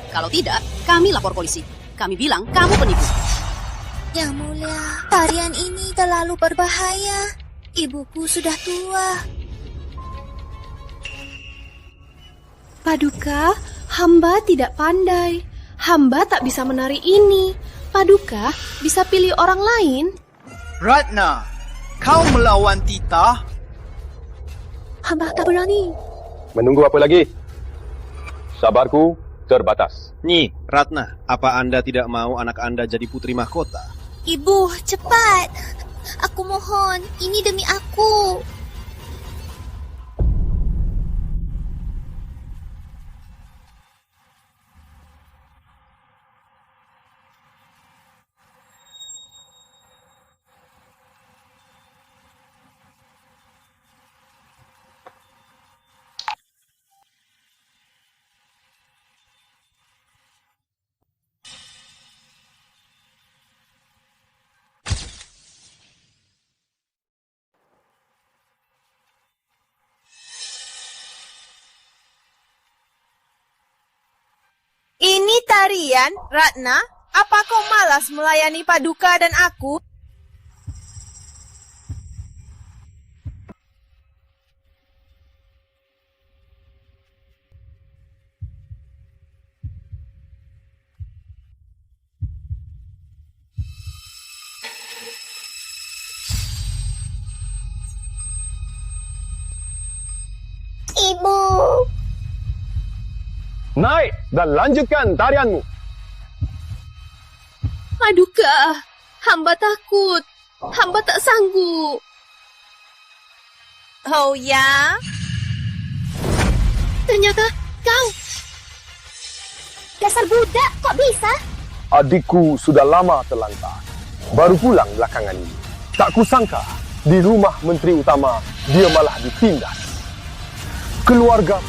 S14: Kalau tidak, kami lapor polisi. Kami bilang kamu penipu.
S22: Yang Mulia, tarian ini terlalu berbahaya. Ibuku sudah tua.
S18: Paduka, hamba tidak pandai. Hamba tak bisa menari ini. Paduka, bisa pilih orang lain?
S9: Ratna, kau melawan Tita?
S18: Hamba tak berani.
S19: Menunggu apa lagi? Sabarku terbatas.
S6: Nyi, Ratna, apa Anda tidak mau anak Anda jadi putri mahkota?
S17: Ibu, cepat. Aku mohon, ini demi aku.
S5: Ini tarian, Ratna? Apa kau malas melayani Paduka dan aku?
S22: Ibu.
S19: Naik dan lanjutkan tarianmu.
S18: Paduka, hamba takut. Hamba tak sanggup.
S5: Oh ya?
S18: Ternyata kau.
S22: Dasar budak, kok bisa?
S19: Adikku sudah lama terlantar. Baru pulang belakangan ini. Tak kusangka di rumah Menteri Utama dia malah ditindas. Keluarga,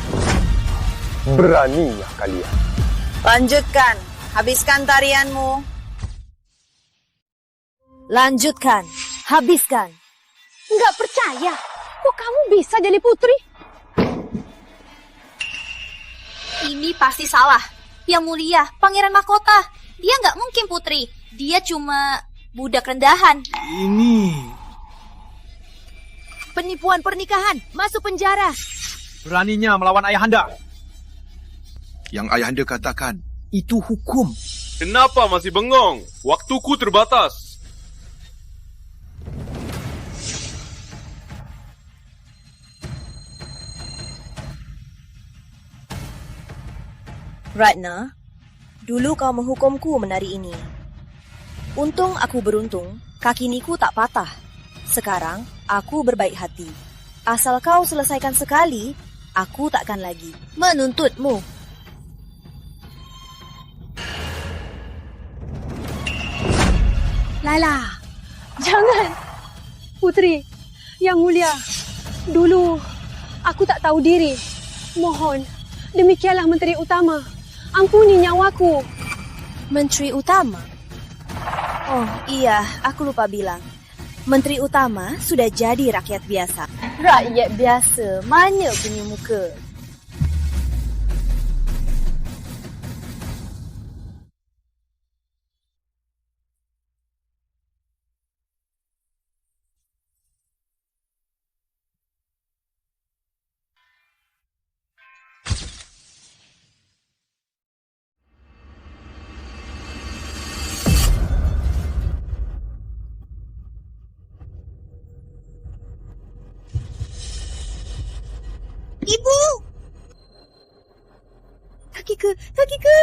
S19: beraninya kalian.
S5: Lanjutkan, habiskan tarianmu. Lanjutkan, habiskan.
S3: Nggak percaya, kok kamu bisa jadi putri?
S17: Ini pasti salah. Yang mulia, Pangeran Mahkota. Dia nggak mungkin putri. Dia cuma budak rendahan.
S9: Ini
S5: penipuan pernikahan, masuk penjara.
S9: Beraninya melawan ayahanda. Yang ayahanda katakan, itu hukum.
S19: Kenapa masih bengong? Waktuku terbatas.
S5: Ratna, dulu kau menghukumku menari ini. Untung aku beruntung, kakiniku tak patah. Sekarang, aku berbaik hati. Asal kau selesaikan sekali, aku takkan lagi menuntutmu.
S3: Lala, jangan. Putri, yang mulia, dulu aku tak tahu diri. Mohon, demikianlah Menteri Utama. Ampuni nyawaku.
S5: Menteri Utama? Oh iya, aku lupa bilang. Menteri Utama sudah jadi rakyat biasa.
S15: Rakyat biasa, mana punya muka?
S5: Ibu! Kakiku, kakiku!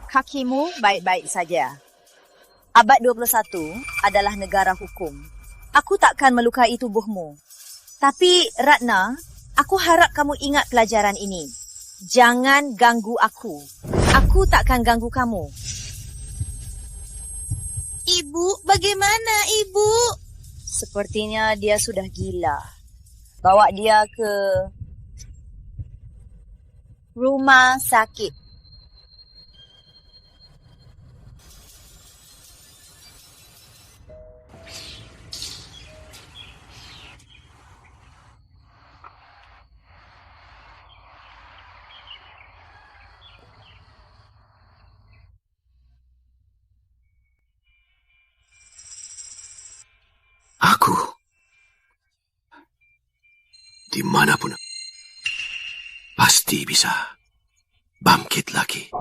S5: Kakimu baik-baik saja. Abad 21 adalah negara hukum. Aku takkan melukai tubuhmu. Tapi, Ratna, aku harap kamu ingat pelajaran ini. Jangan ganggu aku. Aku takkan ganggu kamu. Ibu, bagaimana, Ibu? Sepertinya dia sudah gila. Bawa dia ke rumah sakit.
S13: Aku dimanapun pasti pasti bisa bangkit lagi.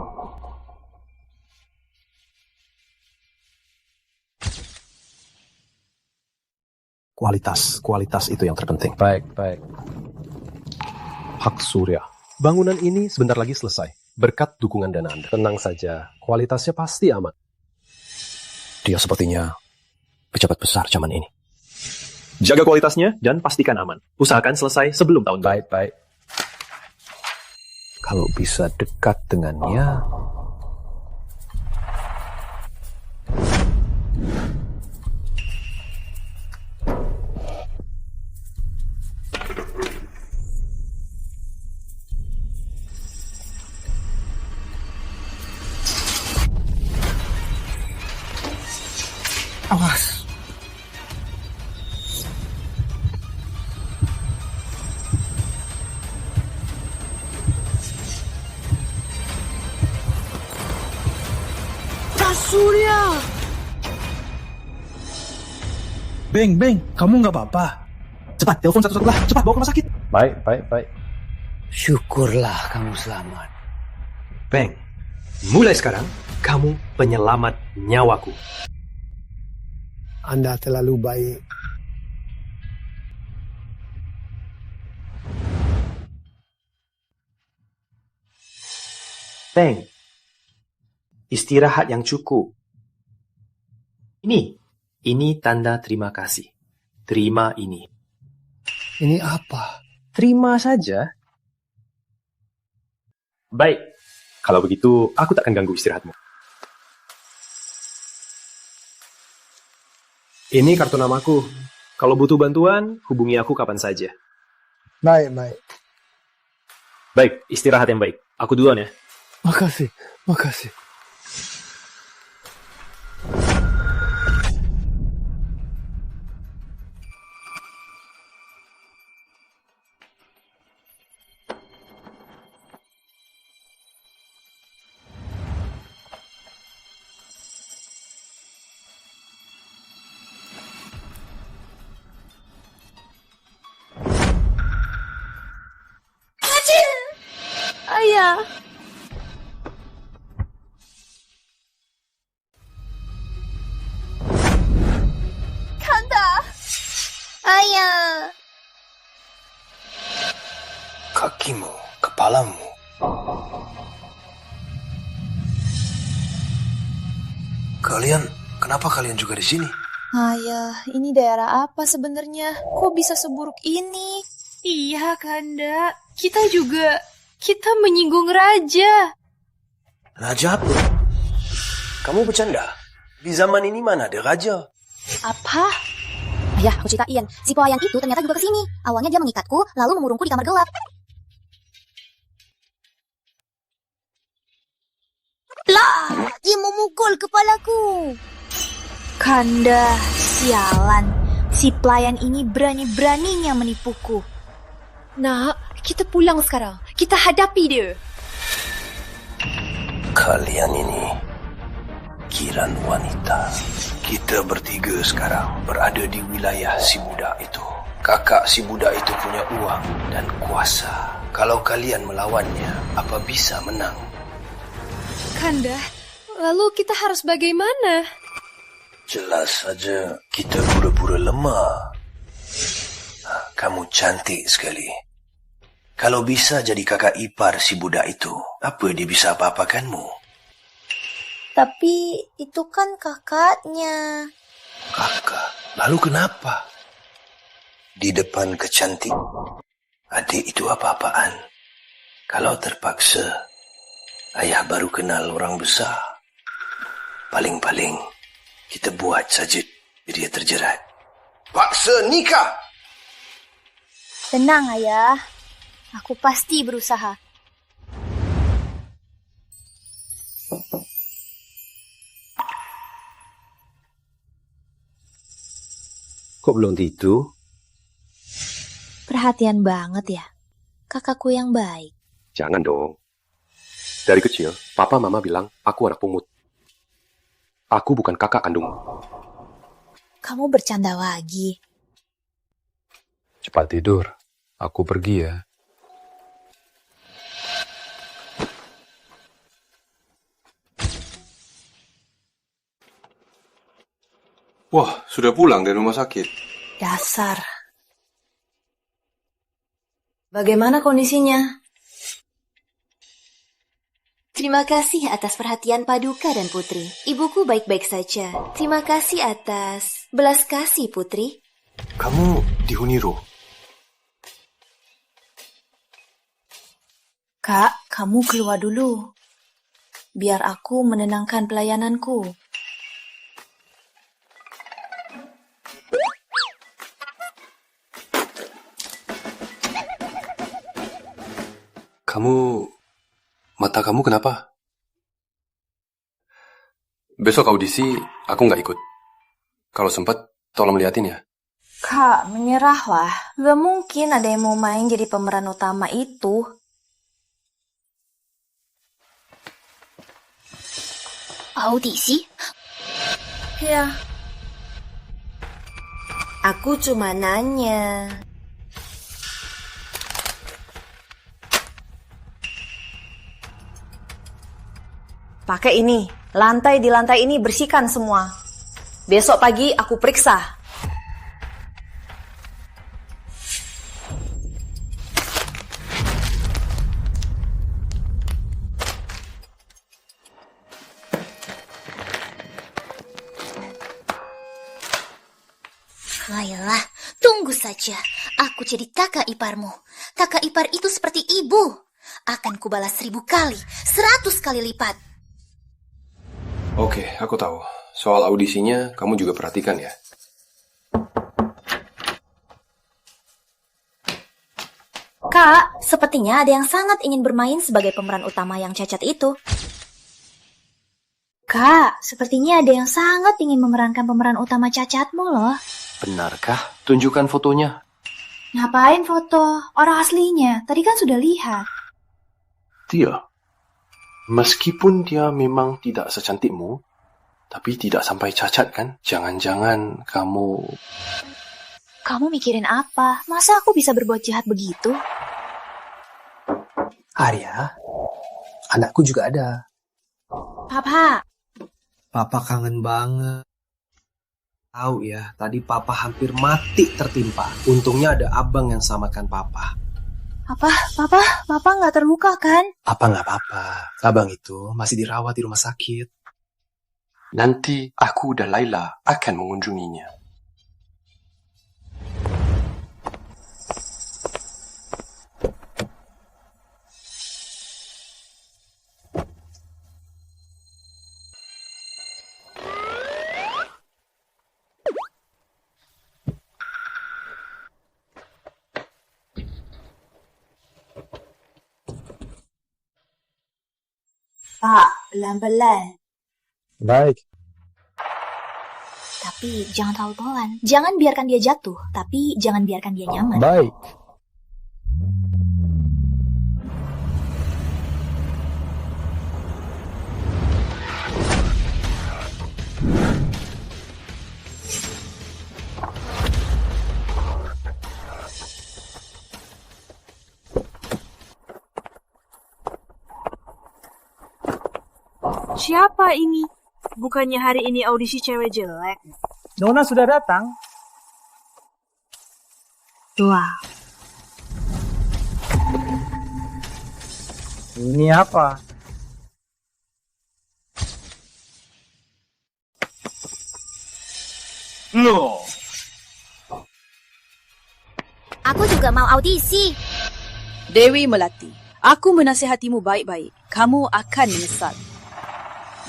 S20: Kualitas itu yang terpenting.
S21: Baik. Hak Surya. Bangunan ini sebentar lagi selesai. Berkat dukungan dana Anda. Tenang saja, kualitasnya pasti aman.
S20: Dia sepertinya pejabat besar zaman ini.
S21: Jaga kualitasnya dan pastikan aman. Usahakan selesai sebelum tahun baru.
S20: Baik. Kalau bisa dekat dengannya...
S8: Awas.
S3: Surya.
S8: Beng, kamu nggak apa-apa? Cepat, telepon 112. Cepat, bawa ke rumah sakit.
S21: Baik.
S4: Syukurlah kamu selamat.
S21: Beng, mulai sekarang kamu penyelamat nyawaku.
S8: Anda terlalu baik.
S21: Beng, istirahat yang cukup. Ini tanda terima kasih. Terima ini.
S8: Ini apa?
S21: Terima saja. Baik, kalau begitu aku tak akan ganggu istirahatmu. Ini kartu namaku. Kalau butuh bantuan, hubungi aku kapan saja.
S8: Baik.
S21: Baik, istirahat yang baik. Aku duluan ya.
S8: Makasih.
S3: Ayah.
S17: Kanda. Ayah.
S4: Kakimu, kepalamu. Kenapa kalian juga di sini?
S22: Ayah, ini daerah apa sebenarnya? Kok bisa seburuk ini?
S18: Iya, Kanda. Kita menyinggung raja.
S4: Raja apa? Kamu bercanda? Di zaman ini mana ada raja?
S22: Apa? Ayah, aku ceritain. Si pelayan itu ternyata juga kesini. Awalnya dia mengikatku, lalu mengurungku di kamar gelap.
S17: Lah, dia memukul kepalaku.
S22: Kanda, sialan. Si pelayan ini berani-beraninya menipuku.
S18: Nak, kita pulang sekarang. Kita hadapi dia.
S4: Kalian ini kiran wanita. Kita bertiga sekarang berada di wilayah si budak itu. Kakak si budak itu punya uang dan kuasa. Kalau kalian melawannya, apa bisa menang?
S18: Kanda, lalu kita harus bagaimana?
S4: Jelas saja kita pura-pura lemah. Kamu cantik sekali. Kalau bisa jadi kakak ipar si budak itu, apa dia bisa apa-apakanmu?
S22: Tapi itu kan kakaknya.
S4: Kakak? Lalu kenapa? Di depan kecantik, adik itu apa-apaan. Kalau terpaksa, ayah baru kenal orang besar. Paling-paling, kita buat saja dia terjerat. Paksa nikah!
S22: Tenang, Ayah. Aku pasti berusaha.
S21: Kok belum tidur?
S22: Perhatian banget ya. Kakakku yang baik.
S21: Jangan dong. Dari kecil, papa mama bilang aku anak pungut. Aku bukan kakak kandungmu.
S22: Kamu bercanda lagi.
S21: Cepat tidur. Aku pergi ya.
S12: Wah, sudah pulang dari rumah sakit.
S22: Dasar. Bagaimana kondisinya?
S10: Terima kasih atas perhatian Paduka dan Putri. Ibuku baik-baik saja. Terima kasih atas belas kasih, Putri.
S13: Kamu di Huniro.
S22: Kak, kamu keluar dulu. Biar aku menenangkan pelayananku.
S13: Mata kamu kenapa? Besok audisi aku nggak ikut. Kalau sempat, tolong liatin ya.
S22: Kak, menyerahlah. Gak mungkin ada yang mau main jadi pemeran utama itu.
S11: Audisi?
S22: Ya. Aku cuma nanya. Pakai ini. Di lantai ini bersihkan semua. Besok pagi aku periksa.
S11: Ayolah, tunggu saja. Aku jadi kakak iparmu. Kakak ipar itu seperti ibu. Akan kubalas 1000 kali, 100 kali lipat.
S13: Oke, aku tahu. Soal audisinya, kamu juga perhatikan ya.
S10: Kak, sepertinya ada yang sangat ingin bermain sebagai pemeran utama yang cacat itu. Kak, sepertinya ada yang sangat ingin memerankan pemeran utama cacatmu loh.
S20: Benarkah? Tunjukkan fotonya.
S10: Ngapain foto? Orang aslinya, tadi kan sudah lihat.
S13: Dia, meskipun dia memang tidak secantikmu, tapi tidak sampai cacat kan? Jangan-jangan kamu...
S10: Kamu mikirin apa? Masa aku bisa berbuat jahat begitu?
S20: Arya, anakku juga ada.
S10: Papa.
S2: Papa kangen banget. Tahu ya, tadi Papa hampir mati tertimpa. Untungnya ada abang yang samakan Papa.
S10: Papa nggak terluka kan?
S20: Apa nggak apa-apa. Abang itu masih dirawat di rumah sakit.
S13: Nanti aku dan Laila akan mengunjunginya.
S10: Pak, pelan-pelan.
S19: Baik.
S10: Tapi jangan terlalu pelan. Jangan biarkan dia jatuh, tapi jangan biarkan dia nyaman.
S19: Baik.
S3: Siapa ini? Bukannya hari ini audisi cewek jelek?
S6: Nona sudah datang.
S3: Wah.
S6: Ini apa?
S3: No.
S11: Aku juga mau audisi.
S14: Dewi Melati, aku menasihatimu baik-baik. Kamu akan menyesal.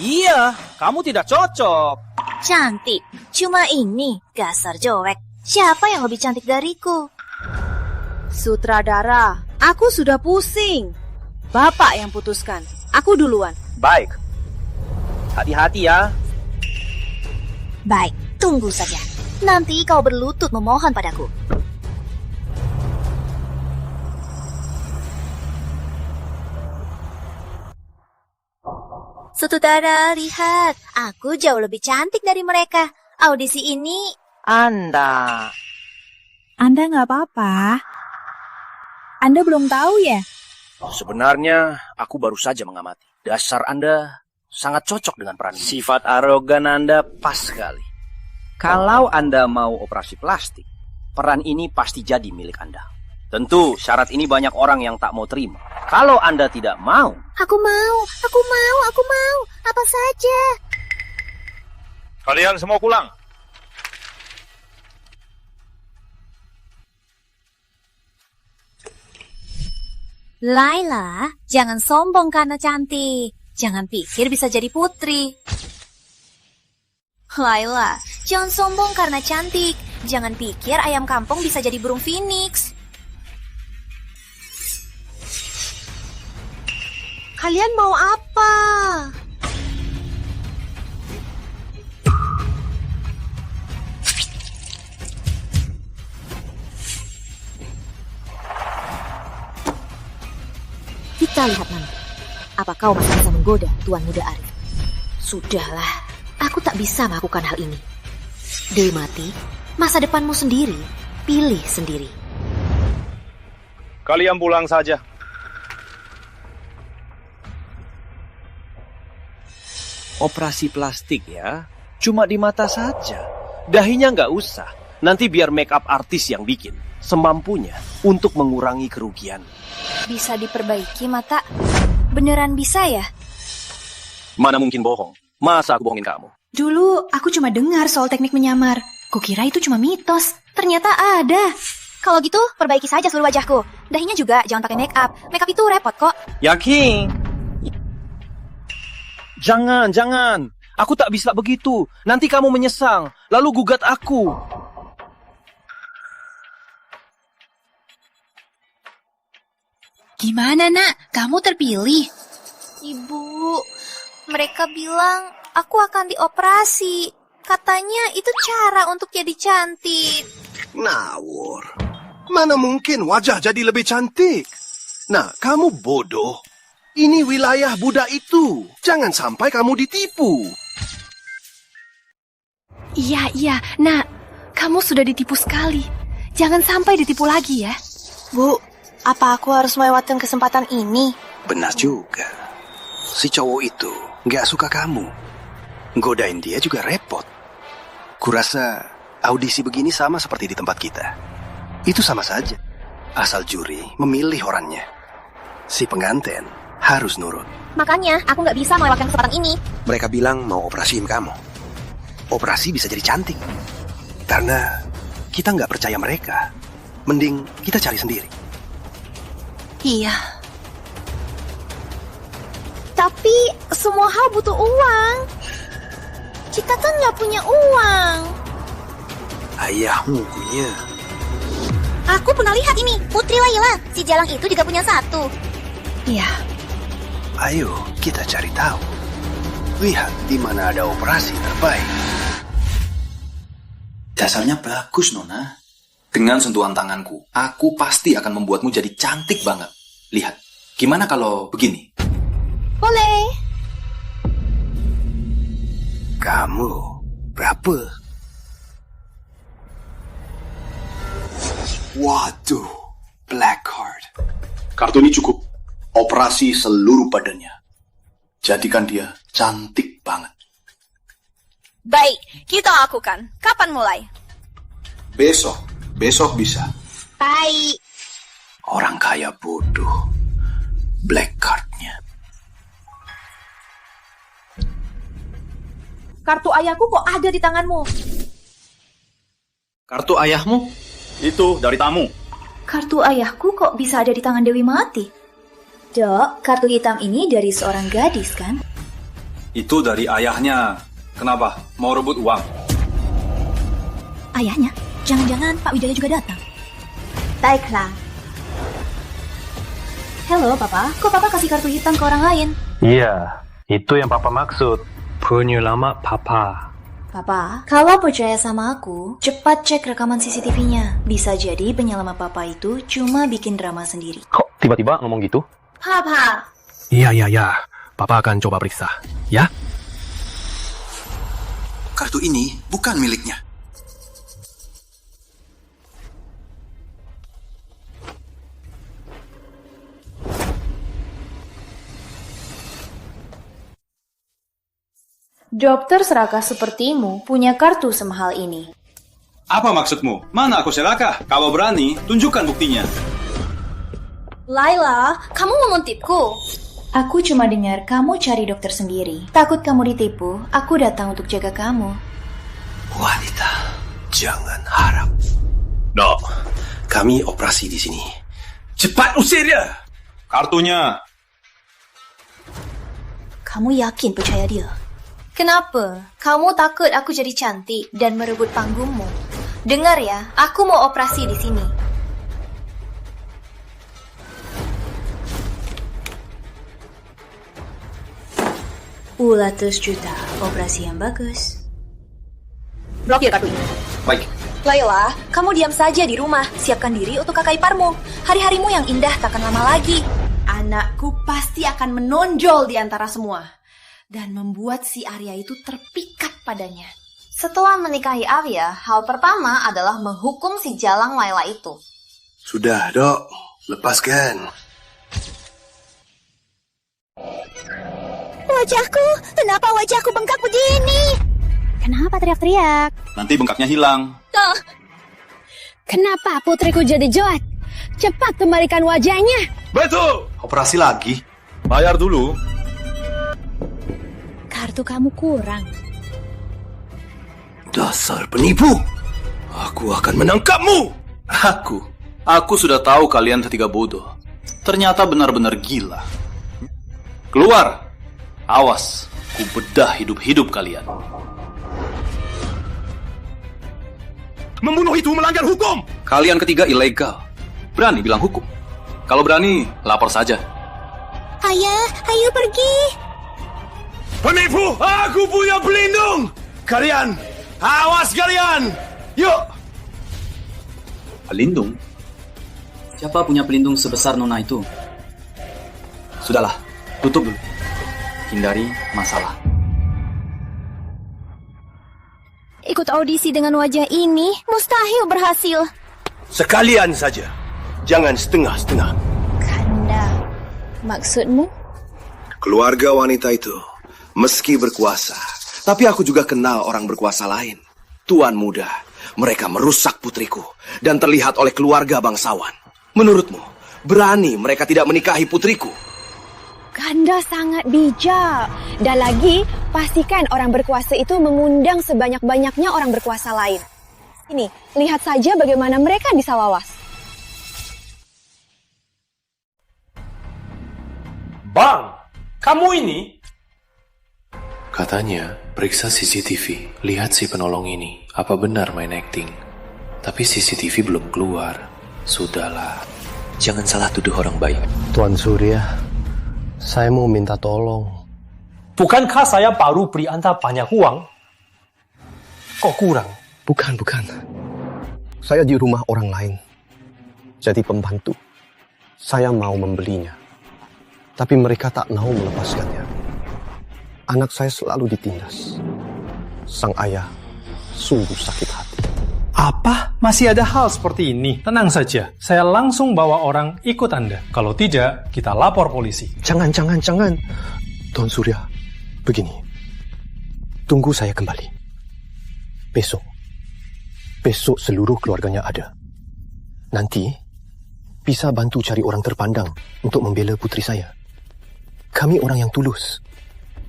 S6: Iya, kamu tidak cocok.
S10: Cantik, cuma ini dasar Joek. Siapa yang lebih cantik dariku?
S14: Sutradara, aku sudah pusing. Bapak yang putuskan. Aku duluan.
S6: Baik. Hati-hati ya.
S10: Baik, tunggu saja. Nanti kau berlutut memohon padaku. Sutradara, lihat. Aku jauh lebih cantik dari mereka. Audisi ini...
S18: Anda nggak apa-apa? Anda belum tahu ya?
S20: Sebenarnya, aku baru saja mengamati. Dasar Anda sangat cocok dengan peran ini. Sifat arogan Anda pas sekali.
S7: Kalau Anda mau operasi plastik, peran ini pasti jadi milik Anda. Tentu syarat ini banyak orang yang tak mau terima. Kalau Anda tidak mau...
S11: Aku mau. Apa saja.
S16: Kalian semua pulang.
S17: Laila, jangan sombong karena cantik. Jangan pikir bisa jadi putri. Laila, jangan sombong karena cantik. Jangan pikir ayam kampung bisa jadi burung phoenix.
S18: Kalian mau apa?
S1: Kita lihat nanti. Apa kau masih bisa menggoda Tuan Muda Arif? Sudahlah, aku tak bisa melakukan hal ini. Dewi Mati, masa depanmu sendiri, pilih sendiri.
S16: Kalian pulang saja.
S7: Operasi plastik ya, cuma di mata saja. Dahinya nggak usah. Nanti biar make up artis yang bikin. Semampunya untuk mengurangi kerugian.
S17: Bisa diperbaiki, Mata? Beneran bisa ya?
S7: Mana mungkin bohong? Masa aku bohongin kamu?
S1: Dulu aku cuma dengar soal teknik menyamar. Kukira itu cuma mitos. Ternyata ada.
S17: Kalau gitu, perbaiki saja seluruh wajahku. Dahinya juga jangan pakai make up. Make up itu repot kok.
S7: Yakin? Jangan. Aku tak bisa begitu. Nanti kamu menyesal, lalu gugat aku.
S17: Gimana, Nak? Kamu terpilih? Ibu, mereka bilang aku akan dioperasi. Katanya itu cara untuk jadi cantik.
S4: Ngawur. Mana mungkin wajah jadi lebih cantik? Nah, kamu bodoh. Ini wilayah Buddha itu. Jangan sampai kamu ditipu.
S18: Iya. Nak, kamu sudah ditipu sekali. Jangan sampai ditipu lagi ya.
S22: Bu, apa aku harus melewatkan kesempatan ini?
S4: Benar juga. Si cowok itu nggak suka kamu. Godain dia juga repot. Kurasa audisi begini sama seperti di tempat kita. Itu sama saja. Asal juri memilih orangnya. Si pengantin harus nurut.
S17: Makanya aku nggak bisa melewatkan kesempatan ini.
S4: Mereka bilang mau operasiin kamu. Operasi bisa jadi cantik. Karena kita nggak percaya mereka. Mending kita cari sendiri.
S17: Iya. Tapi semua hal butuh uang. Kita kan nggak punya uang.
S4: Ayahmu punya.
S11: Aku pernah lihat ini, Putri Laila. Si Jalang itu juga punya satu.
S17: Iya.
S4: Ayo kita cari tahu. Lihat di mana ada operasi terbaik.
S23: Dasarnya bagus, Nona. Dengan sentuhan tanganku, aku pasti akan membuatmu jadi cantik banget. Lihat, gimana kalau begini?
S17: Boleh.
S4: Kamu berapa? Waduh, black card.
S23: Kartu ini cukup. Operasi seluruh badannya. Jadikan dia cantik banget.
S17: Baik, kita lakukan. Kapan mulai?
S23: Besok bisa.
S17: Baik.
S4: Orang kaya bodoh. Black cardnya.
S17: Kartu ayahku kok ada di tanganmu?
S7: Kartu ayahmu?
S23: Itu dari tamu.
S1: Kartu ayahku kok bisa ada di tangan Dewi Mati? Dok, kartu hitam ini dari seorang gadis kan?
S23: Itu dari ayahnya. Kenapa? Mau rebut uang?
S1: Ayahnya? Jangan-jangan Pak Wijaya juga datang.
S22: Baiklah.
S1: Halo, Papa. Kok Papa kasih kartu hitam ke orang lain?
S20: Iya, itu yang Papa maksud. Penyelamat Papa.
S1: Papa, kalau percaya sama aku, cepat cek rekaman CCTV-nya. Bisa jadi penyelamat Papa itu cuma bikin drama sendiri.
S20: Kok tiba-tiba ngomong gitu?
S22: Papa.
S20: Iya. Papa akan coba periksa, ya?
S23: Kartu ini bukan miliknya.
S22: Dokter serakah sepertimu punya kartu semahal ini.
S9: Apa maksudmu? Mana aku serakah? Kalau berani, tunjukkan buktinya.
S22: Laila, kamu menguntitku. Aku cuma dengar kamu cari dokter sendiri. Takut kamu ditipu, aku datang untuk jaga kamu.
S4: Wanita, jangan harap. Dok, kami operasi di sini. Cepat usir dia!
S9: Kartunya.
S22: Kamu yakin percaya dia? Kenapa? Kamu takut aku jadi cantik dan merebut panggungmu? Dengar ya, aku mau operasi di sini. 200 juta, operasi yang bagus. Blokir kartu ini.
S9: Baik.
S22: Laila, kamu diam saja di rumah. Siapkan diri untuk kakak iparmu. Hari-harimu yang indah takkan lama lagi.
S18: Anakku pasti akan menonjol di antara semua dan membuat si Arya itu terpikat padanya.
S1: Setelah menikahi Arya, hal pertama adalah menghukum si Jalang Laila itu.
S4: Sudah, Dok. Lepaskan.
S10: Wajahku, kenapa wajahku bengkak begini? Kenapa teriak-teriak?
S9: Nanti bengkaknya hilang.
S10: Tuh. Kenapa putriku jadi jelek? Cepat kembalikan wajahnya.
S9: Betul. Operasi lagi. Bayar dulu.
S10: Kartu kamu kurang.
S4: Dasar penipu. Aku akan menangkapmu.
S9: Aku sudah tahu kalian ketiga bodoh. Ternyata benar-benar gila. Keluar. Awas, ku bedah hidup-hidup kalian.
S13: Membunuh itu melanggar hukum.
S9: Kalian ketiga ilegal. Berani bilang hukum. Kalau berani, lapor saja.
S10: Ayah, ayo pergi.
S13: Penipu, aku punya pelindung. Kalian, awas kalian. Yuk.
S15: Pelindung? Siapa punya pelindung sebesar Nona itu? Sudahlah, tutup dulu. Hindari masalah.
S10: Ikut audisi dengan wajah ini mustahil berhasil.
S4: Sekalian saja. Jangan setengah-setengah.
S10: Kanda, maksudmu?
S4: Keluarga wanita itu, meski berkuasa, tapi aku juga kenal orang berkuasa lain. Tuan muda, mereka merusak putriku dan terlihat oleh keluarga bangsawan. Menurutmu, berani mereka tidak menikahi putriku?
S10: Kanda sangat bijak. Dan lagi, pastikan orang berkuasa itu mengundang sebanyak-banyaknya orang berkuasa lain. Ini, lihat saja bagaimana mereka bisa lawas.
S16: Bang, kamu ini?
S24: Katanya, periksa CCTV, lihat si penolong ini, apa benar main acting. Tapi CCTV belum keluar. Sudahlah, jangan salah tuduh orang baik.
S21: Tuan Surya, saya mau minta tolong.
S16: Bukankah saya baru beri Anda banyak uang? Kok kurang?
S21: Bukan. Saya di rumah orang lain. Jadi pembantu. Saya mau membelinya. Tapi mereka tak mau melepaskannya. Anak saya selalu ditindas. Sang ayah sungguh sakit hati.
S16: Apa? Masih ada hal seperti ini? Tenang saja, saya langsung bawa orang ikut Anda. Kalau tidak, kita lapor polisi.
S21: Jangan. Tuan Surya, begini. Tunggu saya kembali. Besok seluruh keluarganya ada. Nanti, bisa bantu cari orang terpandang untuk membela putri saya. Kami orang yang tulus.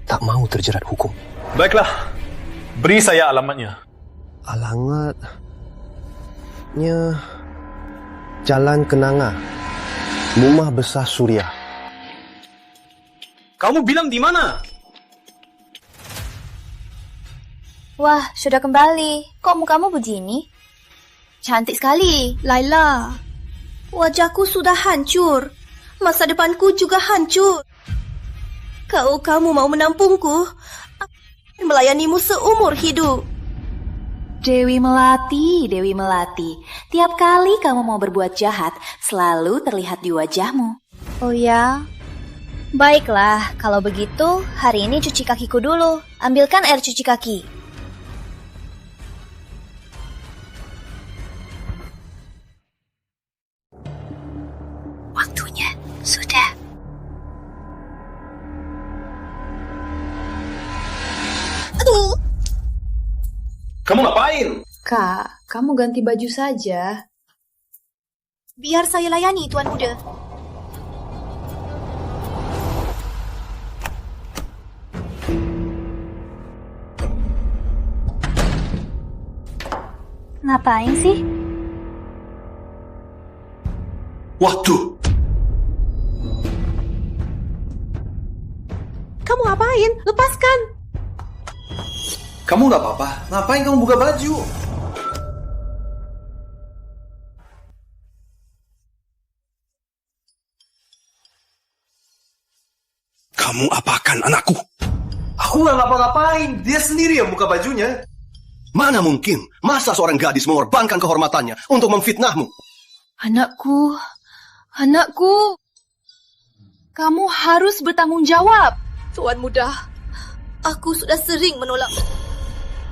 S21: Tak mau terjerat hukum.
S16: Baiklah, beri saya alamatnya.
S21: Alamatnya Jalan Kenanga, Rumah Besar Surya.
S16: Kamu bilang di mana?
S22: Wah, sudah kembali. Kok mukamu begini? Cantik sekali, Laila. Wajahku sudah hancur. Masa depanku juga hancur. Kamu mau menampungku? Aku melayanimu seumur hidup.
S18: Dewi Melati. Tiap kali kamu mau berbuat jahat, selalu terlihat di wajahmu.
S22: Oh ya? Baiklah, kalau begitu, hari ini cuci kakiku dulu. Ambilkan air cuci kaki.
S11: Waktunya sudah.
S13: Kamu ngapain?
S3: Kak, kamu ganti baju saja.
S17: Biar saya layani, Tuan Muda. Ngapain sih?
S13: Waduh!
S3: Kamu ngapain? Lepaskan!
S13: Kamu nggak apa-apa. Ngapain kamu buka baju? Kamu apakan anakku? Aku nggak ngapa-ngapain. Dia sendiri yang buka bajunya.
S4: Mana mungkin? Masa seorang gadis mengorbankan kehormatannya untuk memfitnahmu?
S18: Anakku, kamu harus bertanggung jawab.
S1: Tuan Muda, aku sudah sering menolak.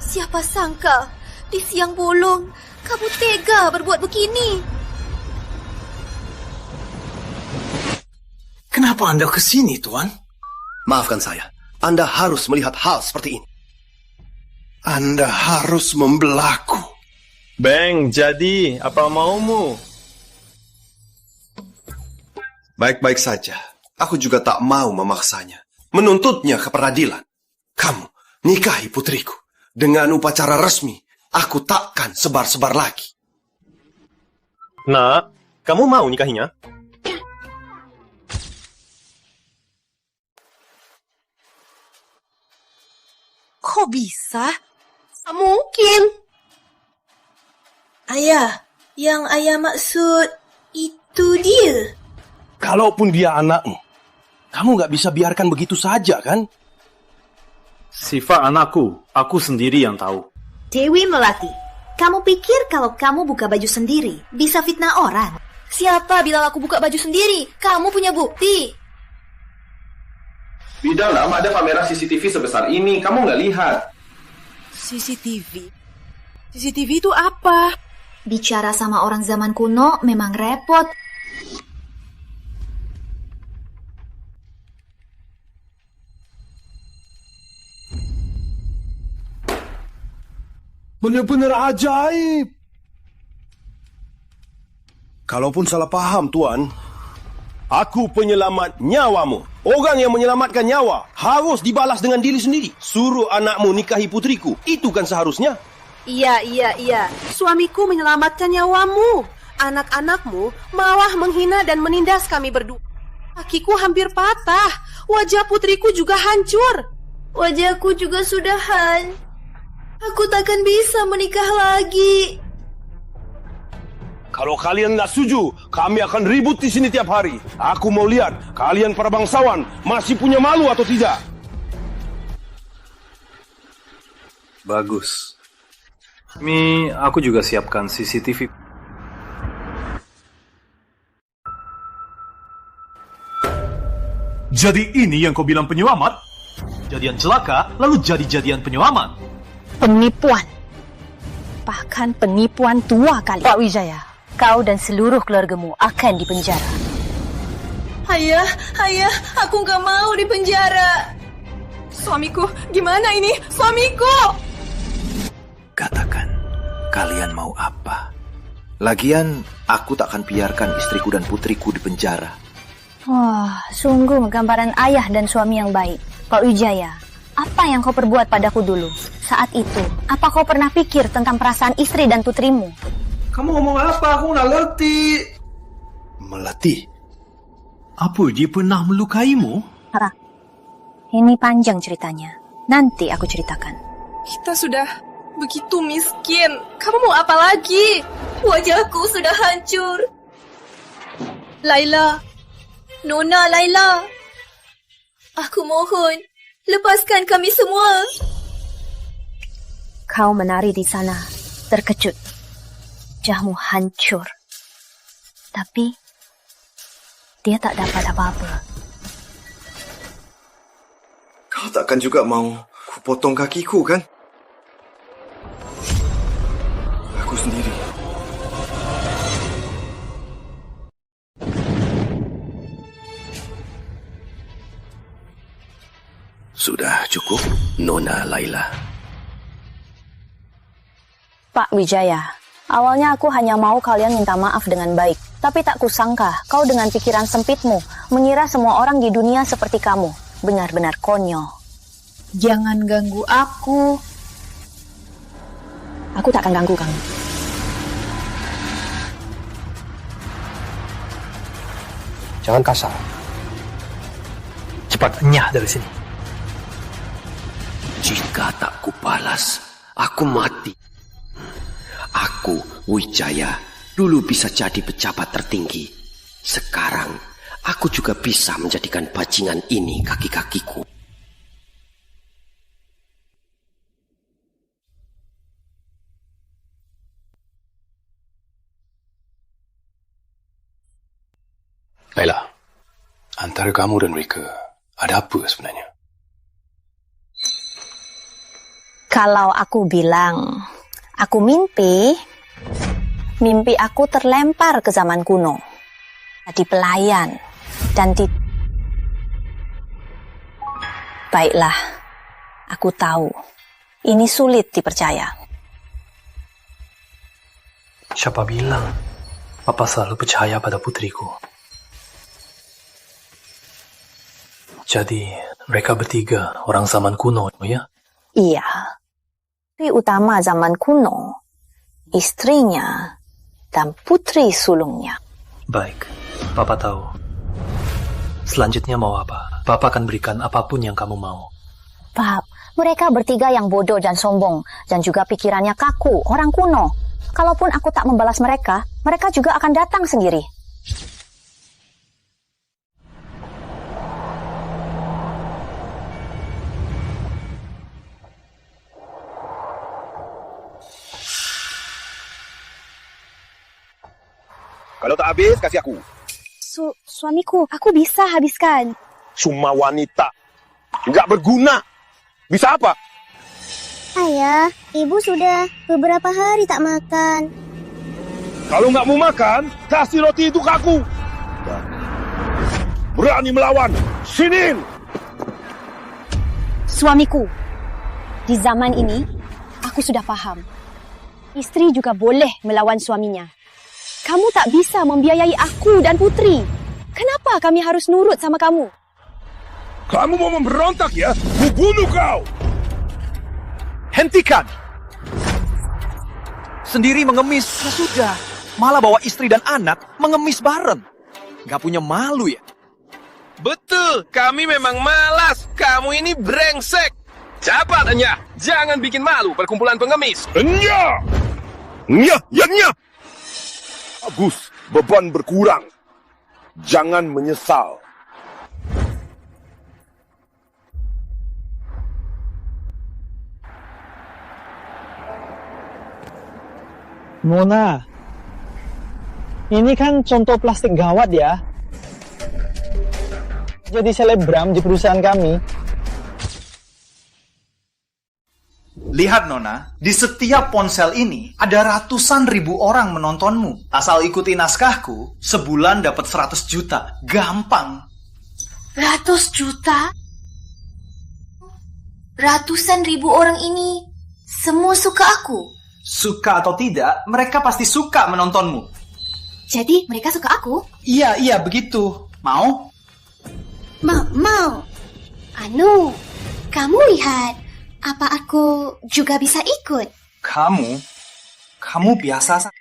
S1: Siapa sangka di siang bolong kamu tega berbuat begini?
S4: Kenapa Anda ke sini, Tuan? Maafkan saya. Anda harus melihat hal seperti ini.
S13: Anda harus membelahku.
S16: Beng, jadi apa maumu?
S4: Baik-baik saja. Aku juga tak mau memaksanya. Menuntutnya ke peradilan. Kamu nikahi putriku. Dengan upacara resmi, aku takkan sebar-sebar lagi.
S16: Nak, kamu mau nikahinya?
S1: Kok bisa? Tak mungkin. Ayah, yang ayah maksud itu dia.
S4: Kalaupun dia anakmu, kamu gak bisa biarkan begitu saja, kan?
S9: Sifat anakku, aku sendiri yang tahu.
S1: Dewi Melati, kamu pikir kalau kamu buka baju sendiri bisa fitnah orang? Siapa bilang aku buka baju sendiri? Kamu punya bukti.
S13: Di dalam ada kamera CCTV sebesar ini. Kamu nggak lihat?
S18: CCTV? CCTV itu apa?
S1: Bicara sama orang zaman kuno memang repot.
S4: Benar-benar ajaib. Kalaupun salah paham, Tuan, aku penyelamat nyawamu. Orang yang menyelamatkan nyawa harus dibalas dengan diri sendiri. Suruh anakmu nikahi putriku. Itu kan seharusnya.
S3: Iya. Suamiku menyelamatkan nyawamu. Anak-anakmu malah menghina dan menindas kami berdua. Kakiku hampir patah. Wajah putriku juga hancur.
S1: Wajahku juga sudah Aku takkan bisa menikah lagi.
S4: Kalau kalian nggak setuju, kami akan ribut di sini tiap hari. Aku mau lihat kalian para bangsawan masih punya malu atau tidak.
S9: Bagus. Mi, aku juga siapkan CCTV.
S2: Jadi ini yang kau bilang penyelamat? Jadian celaka, lalu jadi jadian penyelamat.
S17: Penipuan. Bahkan penipuan tua kali. Pak Wijaya, kau dan seluruh keluargamu akan dipenjara.
S1: Ayah, aku nggak mau dipenjara.
S3: Suamiku, gimana ini? Suamiku!
S4: Katakan, kalian mau apa? Lagian, aku tak akan biarkan istriku dan putriku di penjara.
S17: Wah, sungguh gambaran ayah dan suami yang baik. Pak Wijaya, apa yang kau perbuat padaku dulu? Saat itu, apa kau pernah pikir tentang perasaan istri dan putrimu?
S13: Kamu ngomong apa? Aku nggak ngerti.
S4: Melati?
S2: Apa dia pernah melukaimu?
S17: Hara, ini panjang ceritanya. Nanti aku ceritakan.
S3: Kita sudah begitu miskin. Kamu mau apa lagi?
S1: Wajahku sudah hancur. Laila, Nona Laila, aku mohon, lepaskan kami semua.
S17: Kau menari di sana, terkejut. Wajahmu hancur. Tapi, dia tak dapat apa-apa.
S4: Kau takkan juga mau kupotong kakiku, kan? Aku sendiri. Sudah cukup, Nona Laila.
S10: Pak Wijaya, awalnya aku hanya mau kalian minta maaf dengan baik. Tapi tak kusangka, kau dengan pikiran sempitmu, mengira semua orang di dunia seperti kamu. Benar-benar konyol.
S22: Jangan ganggu aku.
S10: Aku tak akan ganggu kamu.
S20: Jangan kasar.
S9: Cepat enyah dari sini.
S5: Jika tak kubalas, aku mati. Aku, Wijaya, dulu bisa jadi pejabat tertinggi. Sekarang, aku juga bisa menjadikan bajingan ini kaki-kakiku.
S24: Layla, antara kamu dan Rika, ada apa sebenarnya?
S10: Kalau aku bilang, aku mimpi aku terlempar ke zaman kuno. Jadi pelayan dan Baiklah, aku tahu. Ini sulit dipercaya.
S9: Siapa bilang? Papa selalu percaya pada putriku. Jadi, mereka bertiga orang zaman kuno, ya?
S10: Iya. Putri utama zaman kuno, istrinya, dan putri sulungnya.
S9: Baik, Papa tahu. Selanjutnya mau apa? Papa akan berikan apapun yang kamu mau.
S10: Pap, mereka bertiga yang bodoh dan sombong, dan juga pikirannya kaku, orang kuno. Kalaupun aku tak membalas mereka, mereka juga akan datang sendiri.
S8: Kalau tak habis, kasih aku.
S10: Suamiku, aku bisa habiskan.
S8: Cuma wanita. Nggak berguna. Bisa apa?
S12: Ayah, ibu sudah beberapa hari tak makan.
S8: Kalau nggak mau makan, kasih roti itu ke aku. Berani melawan. Sini.
S10: Suamiku, di zaman ini, aku sudah paham. Istri juga boleh melawan suaminya. Kamu tak bisa membiayai aku dan putri. Kenapa kami harus nurut sama kamu?
S8: Kamu mau memberontak ya? Kubunuh kau!
S6: Hentikan! Sendiri mengemis, ya sudah. Malah bawa istri dan anak mengemis bareng. Gak punya malu ya?
S19: Betul, kami memang malas. Kamu ini brengsek. Cepat, Enya. Jangan bikin malu perkumpulan pengemis.
S8: Enya! Enya, ya Enya! Bagus, beban berkurang. Jangan menyesal.
S6: Mona, ini kan contoh plastik gawat ya. Jadi selebgram di perusahaan kami.
S25: Lihat Nona, di setiap ponsel ini ada ratusan ribu orang menontonmu. Asal ikuti naskahku, sebulan dapat 100 juta. Gampang.
S11: 100 juta? Ratusan ribu orang ini semua suka aku.
S25: Suka atau tidak, mereka pasti suka menontonmu.
S11: Jadi mereka suka aku?
S25: Iya, begitu. Mau?
S11: Mau. Anu, kamu lihat. Apa aku juga bisa ikut?
S25: Kamu biasa.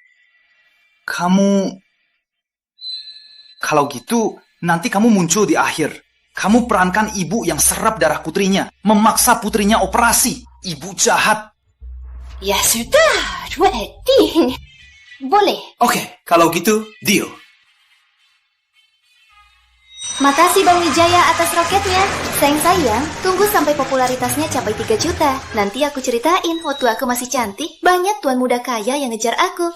S25: Kalau gitu, nanti kamu muncul di akhir. Kamu perankan ibu yang serap darah putrinya, memaksa putrinya operasi. Ibu jahat.
S11: Ya sudah, ready. Boleh.
S25: Oke, kalau gitu, deal.
S11: Makasih Bang Wijaya atas roketnya. Sayang, tunggu sampai popularitasnya capai 3 juta. Nanti aku ceritain, waktu aku masih cantik, banyak tuan muda kaya yang ngejar aku.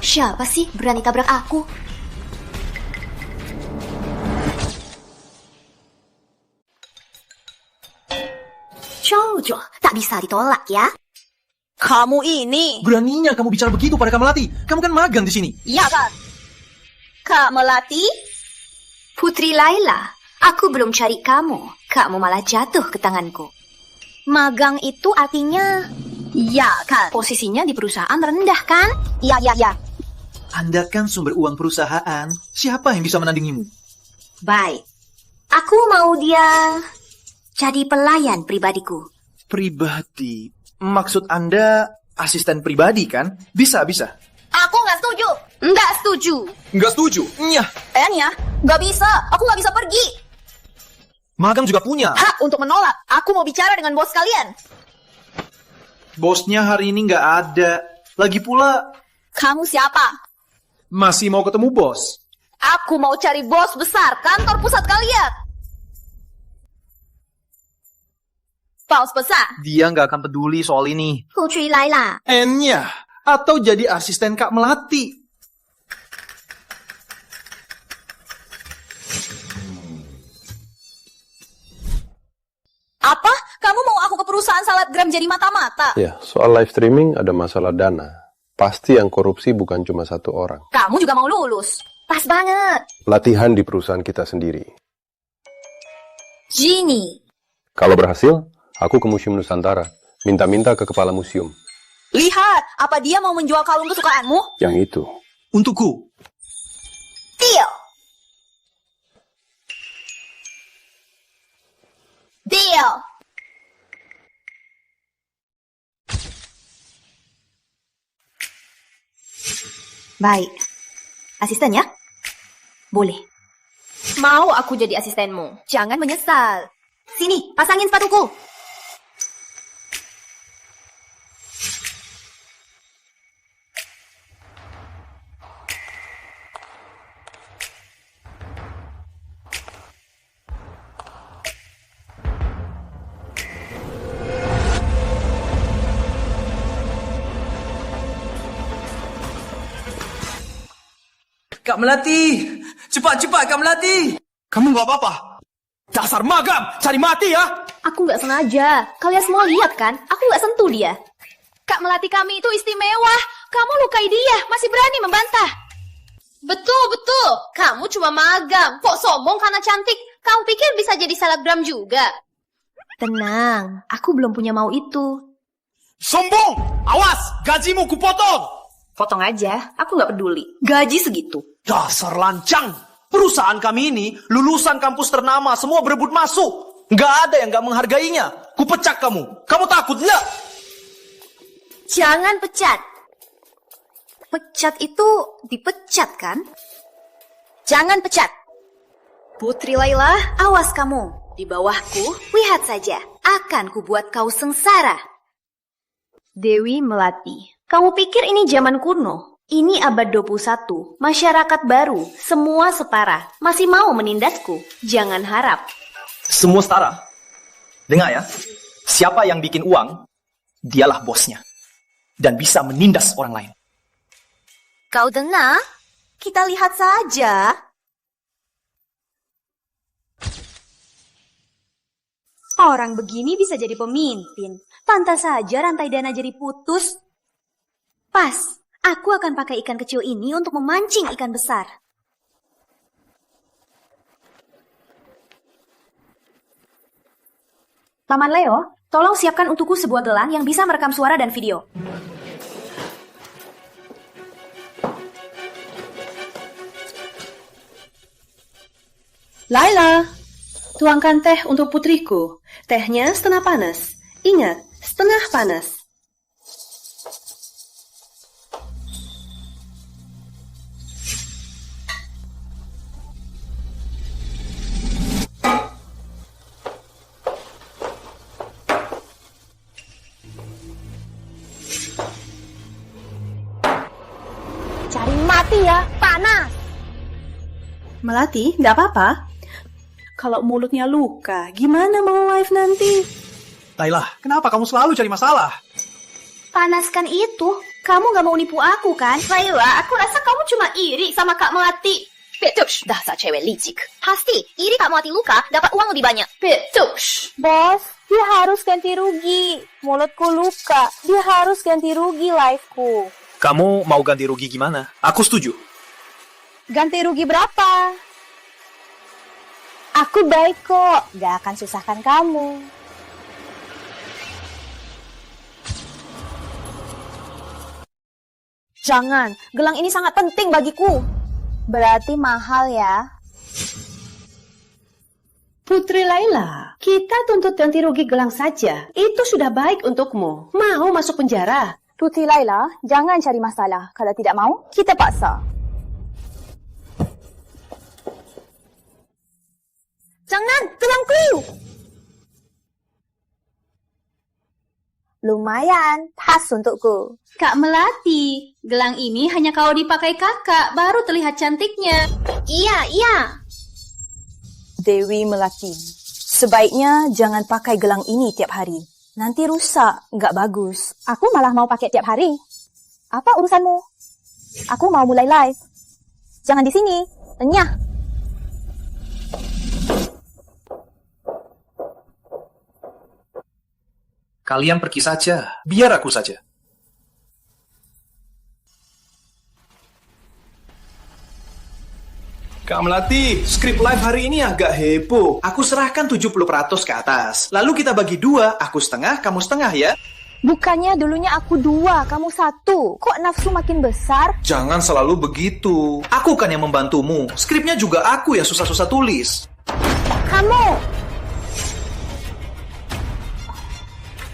S11: Siapa sih berani tabrak aku? Jojo, tak bisa ditolak ya.
S3: Kamu ini.
S6: Beraninya kamu bicara begitu pada Kak Melati. Kamu kan magang di sini.
S3: Iya kan? Kak Melati?
S11: Putri Layla, aku belum cari kamu.
S1: kamu malah jatuh ke tanganku.
S10: Magang itu artinya... Ya kan, posisinya di perusahaan rendah kan? Ya.
S25: Anda kan sumber uang perusahaan. Siapa yang bisa menandingimu?
S1: Baik, aku mau dia jadi pelayan pribadiku.
S25: Pribadi? Maksud Anda asisten pribadi kan? Bisa.
S10: Aku nggak setuju. Nggak setuju.
S25: Nggak setuju? Nyah.
S10: Nyah, nggak bisa. Aku nggak bisa pergi.
S25: Magang juga punya.
S10: Hak untuk menolak. Aku mau bicara dengan bos kalian.
S25: Bosnya hari ini nggak ada. Lagi pula...
S10: Kamu siapa?
S25: Masih mau ketemu bos?
S10: Aku mau cari bos besar kantor pusat kalian. Bos besar.
S25: Dia nggak akan peduli soal ini.
S10: Putri Laila.
S25: Enya. Atau jadi asisten Kak Melati.
S10: Apa? Kamu mau aku ke perusahaan selebgram jadi mata-mata?
S20: Ya, soal live streaming ada masalah dana. Pasti yang korupsi bukan cuma satu orang.
S10: Kamu juga mau lulus? Pas banget.
S20: Latihan di perusahaan kita sendiri.
S10: Gini.
S20: Kalau berhasil, aku ke Museum Nusantara. Minta-minta ke kepala museum.
S10: Lihat, apa dia mau menjual kalung kesukaanmu?
S20: Yang itu.
S25: Untukku.
S10: Deal. Deal.
S1: Baik. Asisten ya? Boleh.
S10: Mau aku jadi asistenmu? Jangan menyesal.
S1: Sini, pasangin sepatuku.
S13: Kak Melati! Cepat, Kak Melati! Kamu nggak apa-apa? Dasar magam! Cari mati ya!
S10: Aku nggak sengaja. Kalian semua lihat kan? Aku nggak sentuh dia. Kak Melati kami itu istimewa. Kamu lukai dia, masih berani membantah. Betul. Kamu cuma magang. Kok sombong karena cantik? Kamu pikir bisa jadi selebgram juga?
S1: Tenang, aku belum punya mau itu.
S13: Sombong! Awas! Gajimu kupotong!
S1: Potong aja, aku nggak peduli. Gaji segitu.
S13: Dasar lancang! Perusahaan kami ini lulusan kampus ternama, semua berebut masuk. Nggak ada yang nggak menghargainya. Kupecat kamu. Kamu takut nggak?
S1: Jangan pecat. Pecat itu dipecat kan? Jangan pecat. Putri Laila, awas kamu. Di bawahku, lihat saja. Akan kubuat kau sengsara. Dewi Melati. Kamu pikir ini zaman kuno? Ini abad 21, masyarakat baru, semua setara. Masih mau menindasku? Jangan harap.
S25: Semua setara. Dengar ya, siapa yang bikin uang, dialah bosnya. Dan bisa menindas orang lain.
S1: Kau dengar? Kita lihat saja.
S10: Orang begini bisa jadi pemimpin. Pantas saja rantai dana jadi putus.
S1: Pas, aku akan pakai ikan kecil ini untuk memancing ikan besar. Paman Leo, tolong siapkan untukku sebuah gelang yang bisa merekam suara dan video.
S3: Laila, tuangkan teh untuk putriku. Tehnya setengah panas. Ingat, setengah panas.
S10: Cari mati ya, panas.
S3: Melati, nggak apa-apa. Kalau mulutnya luka, gimana mau live nanti?
S25: Laila, kenapa kamu selalu cari masalah?
S1: Panaskan itu. Kamu gak mau nipu aku kan?
S10: Laila, aku rasa kamu cuma iri sama Kak Melati. Betush, dasar cewek licik. Pasti, iri Kak Melati luka, dapat uang lebih banyak. Betush.
S7: Bos, dia harus ganti rugi. Mulutku luka, dia harus ganti rugi liveku.
S25: Kamu mau ganti rugi gimana? Aku setuju.
S7: Ganti rugi berapa? Aku baik kok, gak akan susahkan kamu. Jangan, gelang ini sangat penting bagiku. Berarti mahal ya.
S3: Putri Laila, kita tuntut ganti rugi gelang saja. Itu sudah baik untukmu. Mau masuk penjara?
S7: Putri Laila, jangan cari masalah. Kalau tidak mau, kita paksa. Jangan, gelangku! Lumayan, pas untukku.
S14: Kak Melati, gelang ini hanya kalau dipakai kakak, baru terlihat cantiknya.
S7: Iya. Dewi Melati, sebaiknya jangan pakai gelang ini tiap hari. Nanti rusak, nggak bagus. Aku malah mau pakai tiap hari. Apa urusanmu? Aku mau mulai live. Jangan di sini, renyah.
S25: Kalian pergi saja, biar aku saja. Kak Melati, skrip live hari ini agak heboh. Aku serahkan 70% ke atas. Lalu kita bagi 2, aku setengah, kamu setengah ya.
S7: Bukannya dulunya aku 2, kamu 1. Kok nafsu makin besar?
S25: Jangan selalu begitu. Aku kan yang membantumu. Skripnya juga aku yang susah-susah tulis.
S7: Kamu!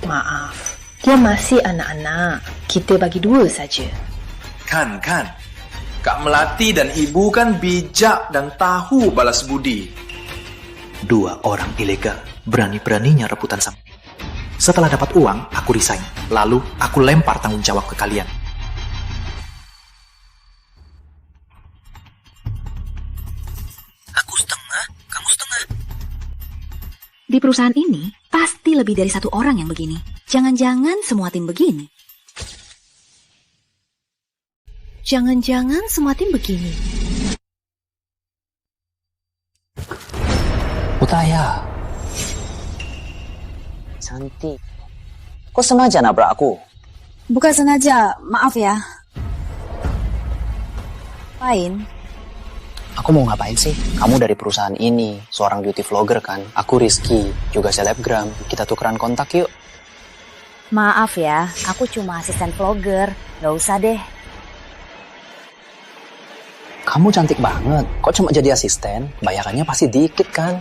S3: Maaf, dia masih anak-anak. Kita bagi 2 saja.
S25: Kan. Kak Melati dan Ibu kan bijak dan tahu balas budi. 2 orang ilegal berani-beraninya rebutan sama. Setelah dapat uang, aku resign. Lalu aku lempar tanggung jawab ke kalian.
S1: Aku setengah, kamu setengah. Di perusahaan ini, pasti lebih dari 1 orang yang begini. Jangan-jangan semua tim begini. Jangan-jangan semua tim begini.
S6: Utaya. Cantik. Kok sengaja nabrak aku?
S10: Bukan sengaja, maaf ya. Ngapain?
S6: Aku mau ngapain sih? Kamu dari perusahaan ini, seorang beauty vlogger kan? Aku Rizky, juga selebgram. Kita tukeran kontak yuk.
S10: Maaf ya, aku cuma asisten vlogger. Gak usah deh.
S6: Kamu cantik banget. Kok cuma jadi asisten? Bayarannya pasti dikit kan?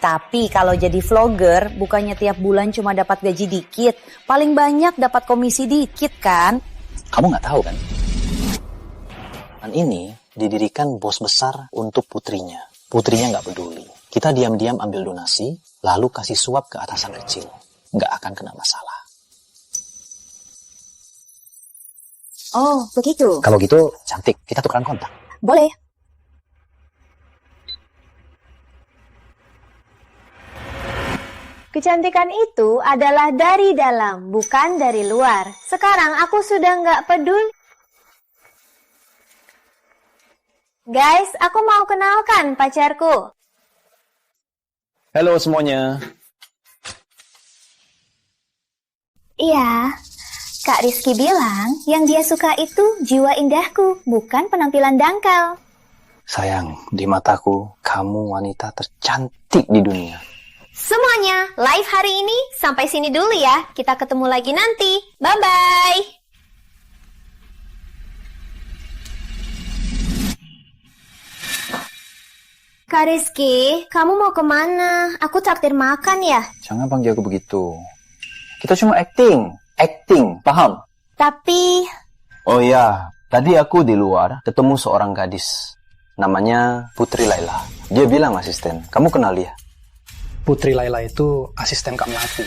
S10: Tapi kalau jadi vlogger, bukannya tiap bulan cuma dapat gaji dikit. Paling banyak dapat komisi dikit kan?
S6: Kamu nggak tahu kan? Dan ini didirikan bos besar untuk putrinya. Putrinya nggak peduli. Kita diam-diam ambil donasi, lalu kasih suap ke atasan kecil. Nggak akan kena masalah.
S10: Oh, begitu.
S6: Kalau gitu, cantik. Kita tukeran kontak.
S10: Boleh. Kecantikan itu adalah dari dalam, bukan dari luar. Sekarang aku sudah nggak peduli. Guys, aku mau kenalkan pacarku.
S6: Halo semuanya.
S12: Iya, Kak Rizky bilang yang dia suka itu jiwa indahku, bukan penampilan dangkal.
S6: Sayang, di mataku, kamu wanita tercantik di dunia.
S12: Semuanya, live hari ini sampai sini dulu ya. Kita ketemu lagi nanti. Bye-bye. Kak Rizky, kamu mau kemana? Aku traktir makan ya.
S6: Jangan panggil aku begitu. Kita cuma acting, paham?
S12: Tapi...
S6: Oh iya, tadi aku di luar ketemu seorang gadis. Namanya Putri Laila. Dia bilang asisten. Kamu kenal dia?
S20: Putri Laila itu asisten Kak Melati.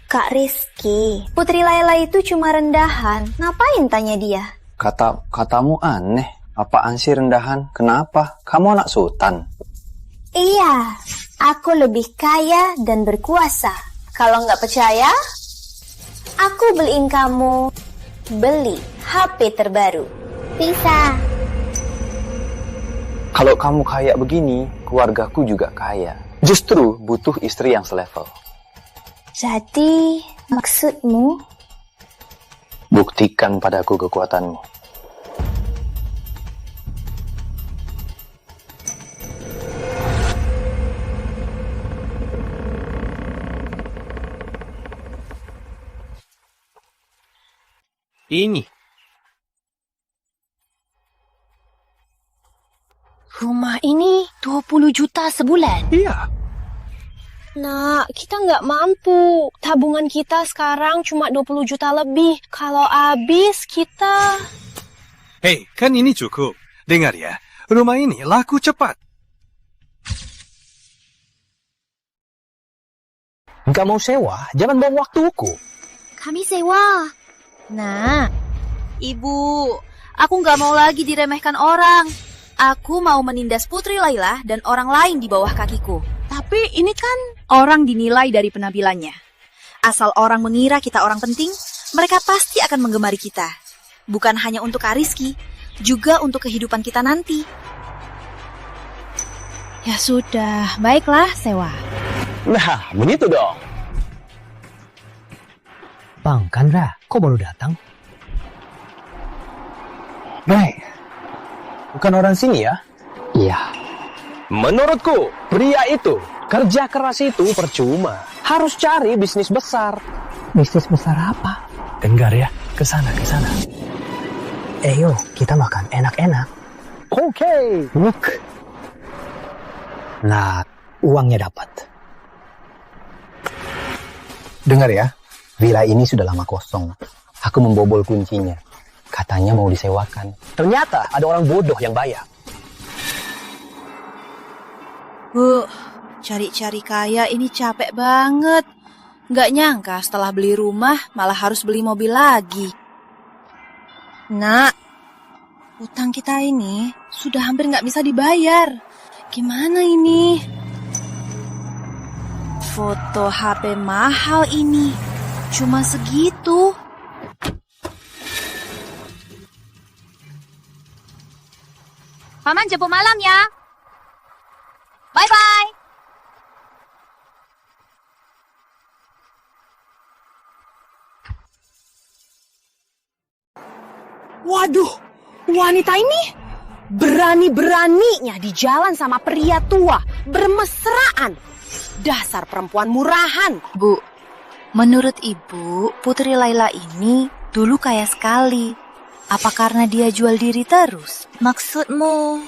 S12: Kak Rizky, Putri Laila itu cuma rendahan. Ngapain tanya dia?
S6: Katamu aneh. Apaan sih rendahan? Kenapa? Kamu anak sultan.
S12: Iya, aku lebih kaya dan berkuasa. Kalau nggak percaya, aku beliin kamu beli HP terbaru. Bisa.
S6: Kalau kamu kaya begini, keluargaku juga kaya. Justru butuh istri yang selevel.
S12: Jadi, maksudmu?
S6: Buktikan padaku kekuatanmu.
S15: Ini.
S10: Rumah ini 20 juta sebulan?
S15: Iya.
S10: Nak, kita nggak mampu. Tabungan kita sekarang cuma 20 juta lebih. Kalau habis, kita...
S15: Hei, kan ini cukup. Dengar ya, rumah ini laku cepat.
S20: Nggak mau sewa, jangan buang waktuku.
S1: Kami sewa. Nah, Ibu, aku nggak mau lagi diremehkan orang. Aku mau menindas Putri Laila dan orang lain di bawah kakiku.
S16: Tapi ini kan orang dinilai dari penampilannya.
S1: Asal orang mengira kita orang penting, mereka pasti akan menggemari kita. Bukan hanya untuk Kak Rizky, juga untuk kehidupan kita nanti.
S16: Ya sudah, baiklah sewa.
S20: Nah, begitu dong.
S18: Bang, Kandra, kok baru datang?
S20: Baik. Bukan orang sini ya?
S18: Iya.
S20: Menurutku, pria itu, kerja keras itu percuma. Harus cari bisnis besar.
S18: Bisnis besar apa? Dengar ya, ke sana. Yuk, kita makan enak-enak.
S20: Oke.
S18: Look. Nah, uangnya dapat.
S6: Dengar ya, villa ini sudah lama kosong. Aku membobol kuncinya. Katanya mau disewakan.
S20: Ternyata ada orang bodoh yang bayar.
S16: Bu, cari-cari kaya ini capek banget. Nggak nyangka setelah beli rumah malah harus beli mobil lagi. Nak, utang kita ini sudah hampir nggak bisa dibayar. Gimana ini? Foto HP mahal ini cuma segitu.
S1: Paman jemput malam ya. Bye-bye.
S16: Waduh, wanita ini berani-beraninya di jalan sama pria tua, bermesraan. Dasar perempuan murahan.
S22: Bu, menurut Ibu, Putri Laila ini dulu kaya sekali. Apa karena dia jual diri terus? Maksudmu?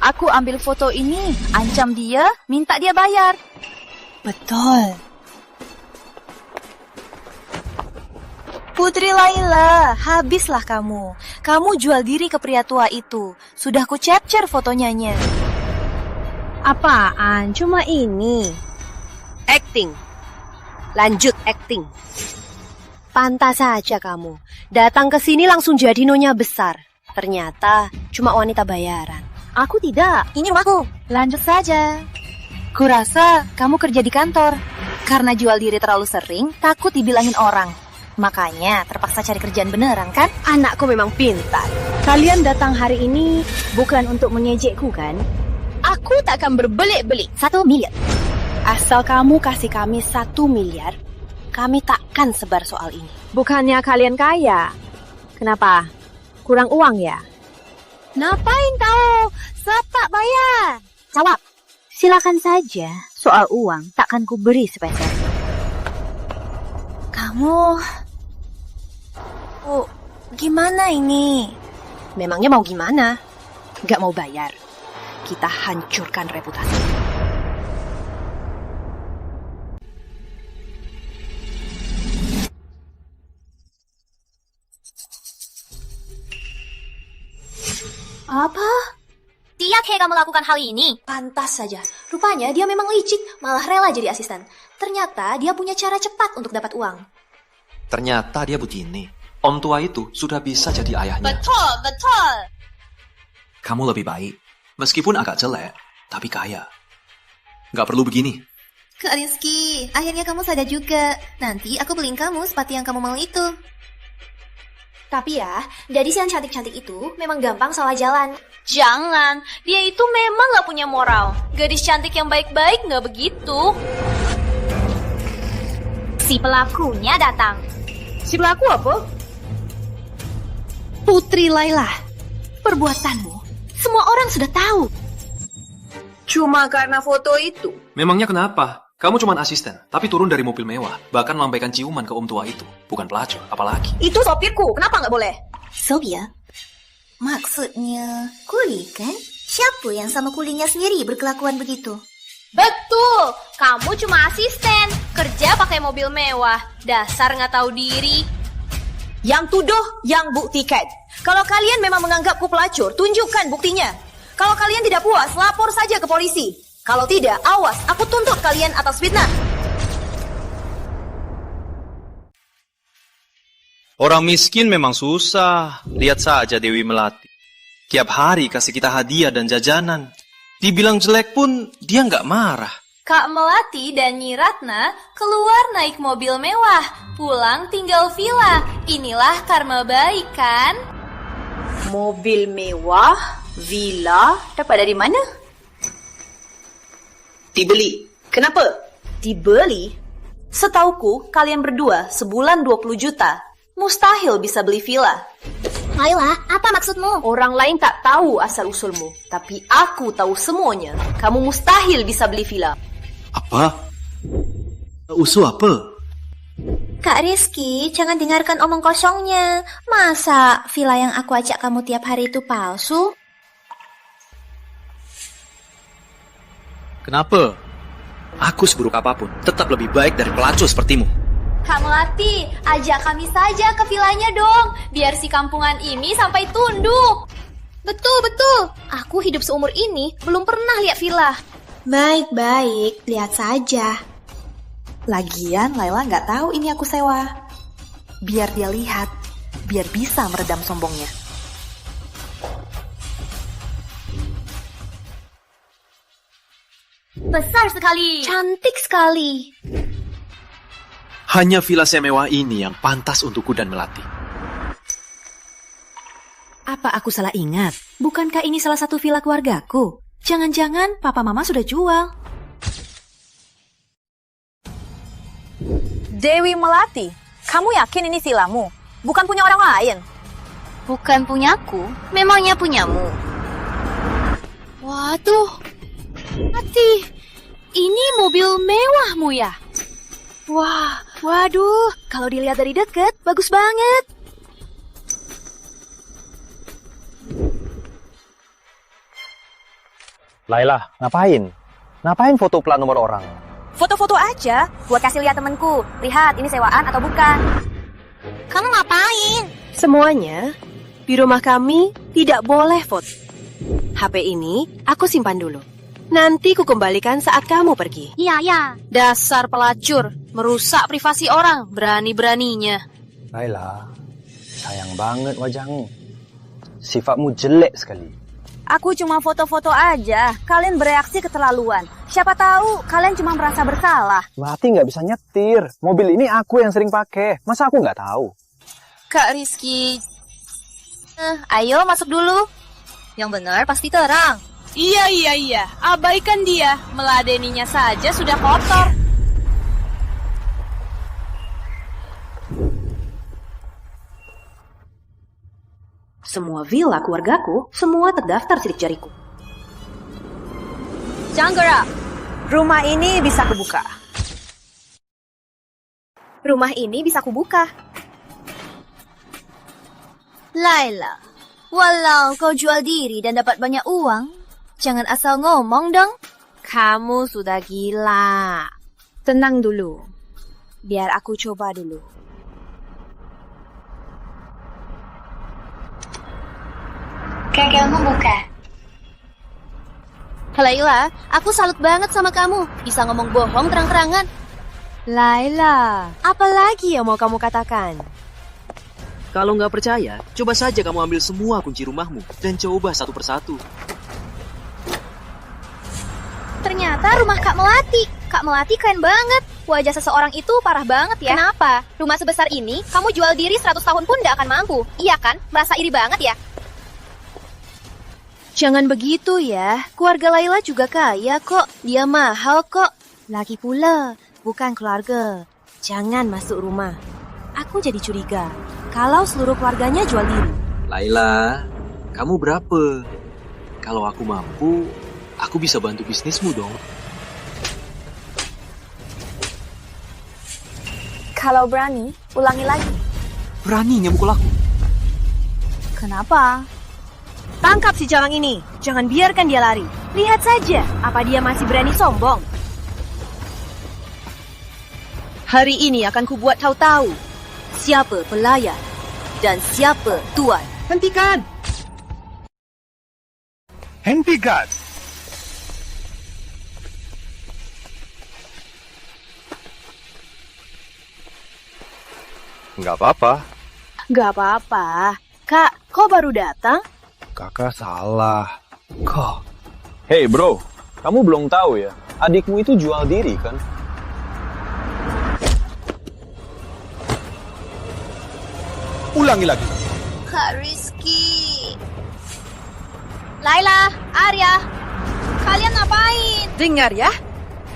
S16: Aku ambil foto ini, ancam dia, minta dia bayar.
S22: Betul. Putri Laila, habislah kamu. Kamu jual diri ke pria tua itu. Sudah ku capture fotonya.
S16: Apaan? Cuma ini. Acting. Lanjut acting. Pantas saja kamu. Datang ke sini langsung jadi nyonya besar. Ternyata cuma wanita bayaran. Aku tidak.
S22: Ini rumahku.
S16: Lanjut saja. Kurasa kamu kerja di kantor.
S22: Karena jual diri terlalu sering, takut dibilangin orang. Makanya terpaksa cari kerjaan beneran kan?
S16: Anakku memang pintar. Kalian datang hari ini bukan untuk mengejekku kan? Aku tak akan berbelit-belit.
S22: 1 miliar.
S16: Asal kamu kasih kami 1 miliar, kami takkan sebar soal ini.
S10: Bukannya kalian kaya? Kenapa? Kurang uang ya?
S16: Ngapain kau? Sepak bayar.
S10: Jawab. Silakan saja. Soal uang takkan ku beri sepeser.
S22: Kamu... gimana ini?
S16: Memangnya mau gimana? Gak mau bayar. Kita hancurkan reputasi.
S1: Apa? Tiap kamu lakukan hal ini? Pantas saja. Rupanya dia memang licik, malah rela jadi asisten. Ternyata dia punya cara cepat untuk dapat uang.
S24: Ternyata dia begini. Om tua itu sudah bisa jadi ayahnya.
S1: Betul.
S24: Kamu lebih baik. Meskipun agak jelek, tapi kaya. Nggak perlu begini.
S1: Kak Rizky, akhirnya kamu sadar juga. Nanti aku beliin kamu sepatu yang kamu mau itu. Tapi ya, gadis yang cantik-cantik itu memang gampang salah jalan. Jangan, dia itu memang gak punya moral. Gadis cantik yang baik-baik gak begitu. Si pelakunya datang.
S16: Si pelaku apa? Putri Laila, perbuatanmu semua orang sudah tahu. Cuma karena foto itu.
S15: Memangnya kenapa?
S24: Kamu cuma asisten, tapi turun dari mobil mewah. Bahkan melambaikan ciuman ke om tua itu. Bukan pelacur, apalagi.
S7: Itu sopirku, kenapa nggak boleh?
S11: Sofia, maksudnya kuli kan? Siapa yang sama kulinya sendiri berkelakuan begitu?
S2: Betul, kamu cuma asisten, kerja pakai mobil mewah. Dasar nggak tahu diri.
S7: Yang tuduh, yang buktikan. Kalau kalian memang menganggapku pelacur, tunjukkan buktinya. Kalau kalian tidak puas, lapor saja ke polisi. Kalau tidak, awas, aku tuntut kalian atas fitnah.
S13: Orang miskin memang susah. Lihat saja Dewi Melati. Tiap hari kasih kita hadiah dan jajanan. Dibilang jelek pun dia nggak marah.
S2: Kak Melati dan Nyi Ratna keluar naik mobil mewah, pulang tinggal villa. Inilah karma baik kan?
S7: Mobil mewah, villa, dapat dari mana? Dibeli. Kenapa? Dibeli? Setauku, kalian berdua sebulan 20 juta. Mustahil bisa beli villa.
S11: Laila, apa maksudmu?
S7: Orang lain tak tahu asal-usulmu, tapi aku tahu semuanya. Kamu mustahil bisa beli villa.
S13: Apa? Usul apa?
S11: Kak Rizky, jangan dengarkan omong kosongnya. Masa villa yang aku ajak kamu tiap hari itu palsu?
S13: Kenapa? Aku seburuk apapun, tetap lebih baik dari pelacur sepertimu.
S2: Kak Melati, ajak kami saja ke villanya dong, biar si kampungan ini sampai tunduk. Betul. Aku hidup seumur ini belum pernah lihat villa.
S11: Baik, lihat saja.
S7: Lagian Laila nggak tahu ini aku sewa. Biar dia lihat, biar bisa meredam sombongnya.
S2: Besar sekali.
S11: Cantik sekali.
S24: Hanya villa semewah ini yang pantas untukku dan Melati.
S1: Apa aku salah ingat? Bukankah ini salah satu villa keluargaku? Jangan-jangan papa mama sudah jual.
S7: Dewi Melati, kamu yakin ini villamu? Bukan punya orang lain?
S2: Bukan punyaku, memangnya punyamu. Waduh, Melati, ini mobil mewahmu ya?
S1: Wah, waduh, kalau dilihat dari dekat, bagus banget.
S6: Laila, ngapain? Ngapain foto plat nomor orang?
S7: Foto-foto aja, buat kasih lihat temanku. Lihat, ini sewaan atau bukan.
S11: Kamu ngapain?
S3: Semuanya, di rumah kami tidak boleh foto. HP ini aku simpan dulu. Nanti ku kembalikan saat kamu pergi.
S2: Iya.
S3: Dasar pelacur, merusak privasi orang, berani-beraninya.
S6: Laila, sayang banget wajahmu. Sifatmu jelek sekali.
S7: Aku cuma foto-foto aja. Kalian bereaksi keterlaluan. Siapa tahu kalian cuma merasa bersalah.
S6: Melati nggak bisa nyetir. Mobil ini aku yang sering pakai. Masa aku nggak tahu?
S2: Kak Rizky, ayo masuk dulu. Yang benar pasti terang.
S3: Iya. Abaikan dia. Meladeninya saja sudah kotor. Semua villa keluargaku, semua terdaftar sidik jariku.
S7: Jangan gerak. Rumah ini bisa kubuka.
S2: Rumah ini bisa kubuka. Laila, walau kau jual diri dan dapat banyak uang, jangan asal ngomong dong.
S3: Kamu sudah gila.
S7: Tenang dulu. Biar aku coba dulu.
S11: Gagalmu buka.
S2: Laila, aku salut banget sama kamu. Bisa ngomong bohong terang-terangan.
S3: Laila, apa lagi yang mau kamu katakan?
S13: Kalau nggak percaya, coba saja kamu ambil semua kunci rumahmu dan coba satu persatu.
S2: Ternyata rumah Kak Melati. Kak Melati keren banget. Wajah seseorang itu parah banget ya. Kenapa? Rumah sebesar ini, kamu jual diri 100 tahun pun gak akan mampu. Iya kan? Merasa iri banget ya?
S3: Jangan begitu ya. Keluarga Laila juga kaya kok. Dia mahal kok. Lagi pula, bukan keluarga. Jangan masuk rumah. Aku jadi curiga kalau seluruh keluarganya jual diri.
S24: Laila, kamu berapa? Kalau aku mampu, aku bisa bantu bisnismu dong.
S7: Kalau berani, ulangi lagi.
S6: Beraninya mukul aku.
S7: Kenapa?
S3: Tangkap si jalang ini. Jangan biarkan dia lari. Lihat saja, apa dia masih berani sombong. Hari ini akan kubuat kau tahu siapa pelayan dan siapa tuan. Hentikan!
S15: Hentikan!
S19: Nggak apa-apa.
S3: Gak apa-apa. Kak, kok baru datang?
S19: Kakak salah.
S6: Kok? Hei bro, kamu belum tahu ya? Adikmu itu jual diri kan?
S15: Ulangi lagi.
S2: Kak Rizky. Laila, Arya, kalian ngapain?
S3: Dengar ya,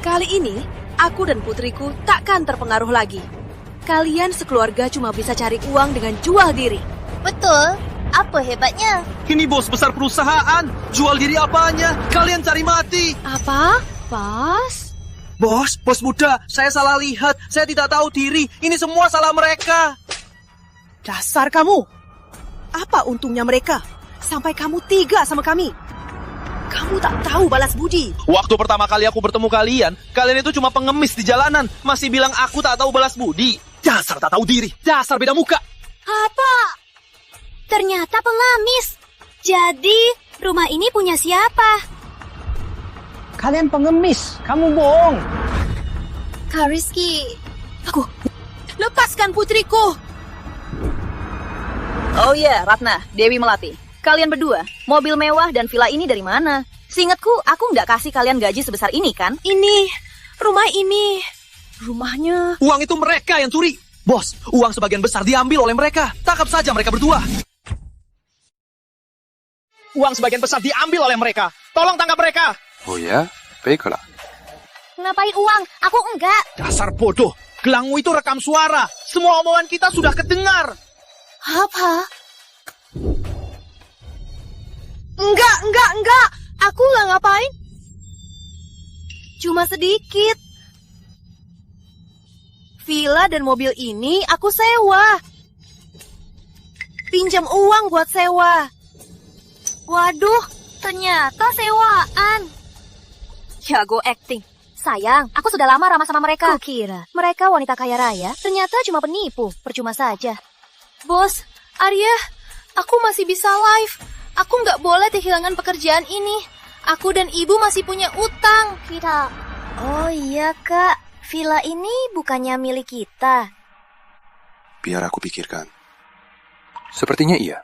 S3: kali ini aku dan putriku takkan terpengaruh lagi. Kalian sekeluarga cuma bisa cari uang dengan jual diri.
S2: Betul. Apa hebatnya?
S13: Ini bos besar perusahaan. Jual diri apanya? Kalian cari mati.
S3: Apa? Bos?
S13: Bos muda, saya salah lihat. Saya tidak tahu diri. Ini semua salah mereka.
S3: Dasar kamu! Apa untungnya mereka? Sampai kamu tega sama kami. Kamu tak tahu balas budi.
S13: Waktu pertama kali aku bertemu kalian itu cuma pengemis di jalanan. Masih bilang aku tak tahu balas budi. Dasar tak tahu diri. Dasar beda muka.
S2: Apa? Ternyata pengemis. Jadi, rumah ini punya siapa?
S18: Kalian pengemis. Kamu bohong.
S2: Kak Rizky.
S3: Aku. Lepaskan putriku.
S7: Oh iya, Ratna, Dewi Melati. Kalian berdua, mobil mewah dan villa ini dari mana? Seingatku, aku nggak kasih kalian gaji sebesar ini, kan?
S3: Rumah ini. Rumahnya.
S13: Uang itu mereka yang curi. Bos, uang sebagian besar diambil oleh mereka. Tangkap saja mereka berdua. Uang sebagian besar diambil oleh mereka. Tolong tangkap mereka.
S8: Oh ya? Baiklah.
S2: Ngapain uang? Aku enggak.
S13: Dasar bodoh. Gelangmu itu rekam suara. Semua omongan kita sudah kedengar.
S3: Apa? Enggak. Aku nggak ngapain. Cuma sedikit. Villa dan mobil ini aku sewa. Pinjam uang buat sewa.
S2: Waduh, ternyata sewaan.
S3: Jago acting.
S2: Sayang, aku sudah lama ramah sama mereka.
S3: Kukira
S2: mereka wanita kaya raya, ternyata cuma penipu. Percuma saja.
S3: Bos, Arya, aku masih bisa live. Aku nggak boleh kehilangan pekerjaan ini. Aku dan ibu masih punya utang.
S2: Kita. Oh iya, Kak. Villa ini bukannya milik kita.
S8: Biar aku pikirkan. Sepertinya iya.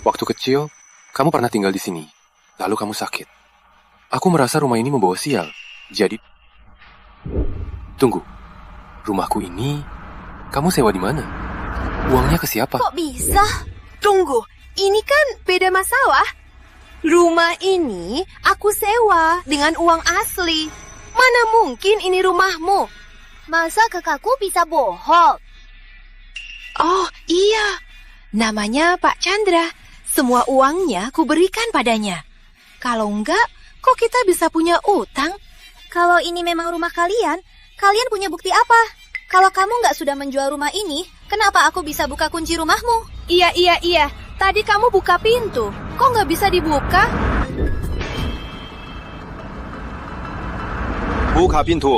S8: Waktu kecil, kamu pernah tinggal di sini. Lalu kamu sakit. Aku merasa rumah ini membawa sial. Jadi... Tunggu. Rumahku ini... Kamu sewa di mana? Uangnya ke siapa?
S3: Kok bisa? Tunggu. Ini kan beda masalah. Rumah ini aku sewa dengan uang asli. Mana mungkin ini rumahmu?
S2: Masa kakakku bisa bohong?
S3: Oh iya, namanya Pak Chandra. Semua uangnya kuberikan padanya. Kalau enggak, kok kita bisa punya utang?
S2: Kalau ini memang rumah kalian, kalian punya bukti apa? Kalau kamu nggak sudah menjual rumah ini, kenapa aku bisa buka kunci rumahmu?
S3: Iya. Tadi kamu buka pintu. Kok nggak bisa dibuka?
S19: Buka pintu.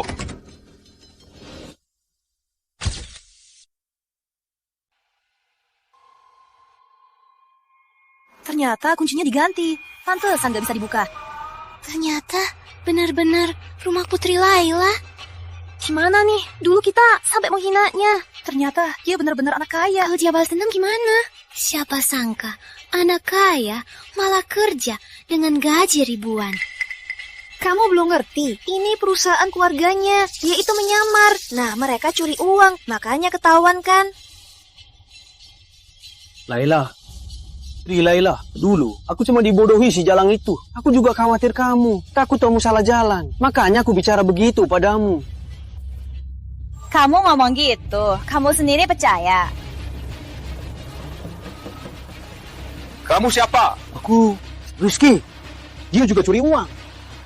S3: Ternyata kuncinya diganti. Pantesan nggak bisa dibuka.
S2: Ternyata benar-benar rumah Putri Laila.
S3: Gimana nih? Dulu kita sampai menghinanya. Ternyata dia benar-benar anak kaya.
S2: Kalau dia balas dendam gimana? Siapa sangka anak kaya malah kerja dengan gaji ribuan.
S3: Kamu belum ngerti, ini perusahaan keluarganya. Dia itu menyamar. Nah, mereka curi uang, makanya ketahuan kan?
S18: Laila. Laila, dulu aku cuma dibodohi si Jalang itu. Aku juga khawatir kamu. Takut kamu salah jalan. Makanya aku bicara begitu padamu.
S7: Kamu ngomong gitu, kamu sendiri percaya?
S19: Kamu siapa?
S18: Aku Rizky. Dia juga curi uang.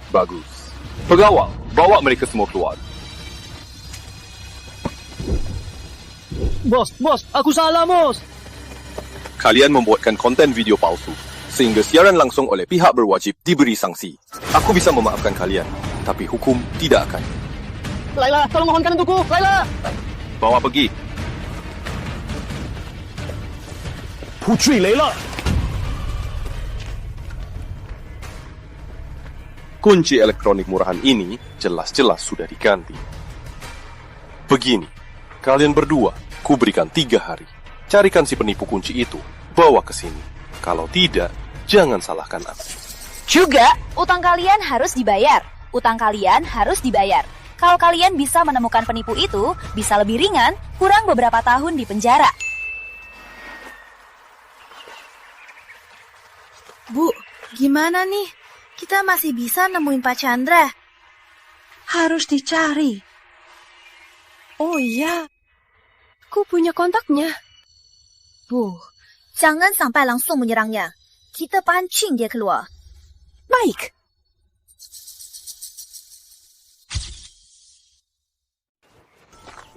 S19: Bagus. Pegawai, bawa mereka semua keluar.
S18: Bos, aku salah, bos.
S19: Kalian membuatkan konten video palsu, sehingga siaran langsung oleh pihak berwajib diberi sanksi. Aku bisa memaafkan kalian, tapi hukum tidak akan.
S18: Laila, tolong mohonkan untukku, Laila.
S19: Bawa pergi.
S20: Putri Laila.
S19: Kunci elektronik murahan ini jelas-jelas sudah diganti. Begini, kalian berdua, ku berikan 3 hari. Carikan si penipu kunci itu, bawa ke sini. Kalau tidak, jangan salahkan aku.
S2: Juga, utang kalian harus dibayar. Utang kalian harus dibayar. Kalau kalian bisa menemukan penipu itu, bisa lebih ringan, kurang beberapa tahun di penjara.
S16: Bu, gimana nih? Kita masih bisa nemuin Pak Chandra.
S3: Harus dicari. Oh iya, ku punya kontaknya.
S2: Bu, jangan sampai langsung menyerangnya. Kita pancing dia keluar.
S3: Baik.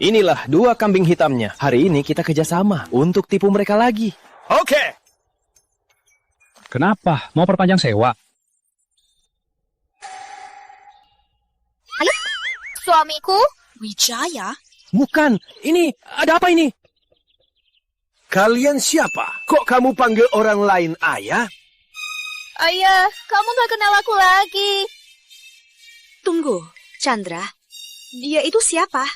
S20: Inilah 2 kambing hitamnya. Hari ini kita kerjasama untuk tipu mereka lagi.
S15: Oke. Kenapa? Mau perpanjang sewa?
S2: Ayo, suamiku.
S16: Wijaya?
S20: Bukan, ini, ada apa ini?
S15: Kalian siapa? Kok kamu panggil orang lain ayah?
S2: Ayah, kamu gak kenal aku lagi.
S1: Tunggu, Chandra. Dia itu siapa?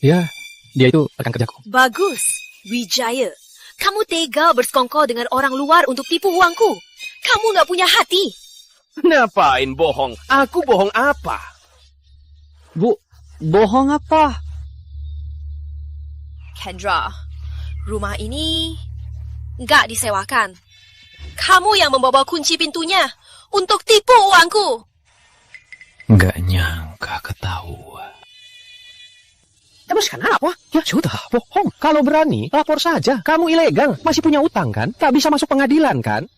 S15: Ya, dia itu rekan kerjaku.
S1: Bagus, Wijaya. Kamu tega bersekongkol dengan orang luar untuk tipu uangku. Kamu gak punya hati.
S15: Ngapain bohong? Aku bohong apa?
S18: Bu, bohong apa?
S1: Kendra, rumah ini nggak disewakan. Kamu yang membawa kunci pintunya untuk tipu uangku.
S24: Nggak nyangka ketahuan.
S20: Terus kenapa? Ya sudah, bohong. Kalau berani, lapor saja. Kamu ilegal, masih punya utang kan? Tak bisa masuk pengadilan kan?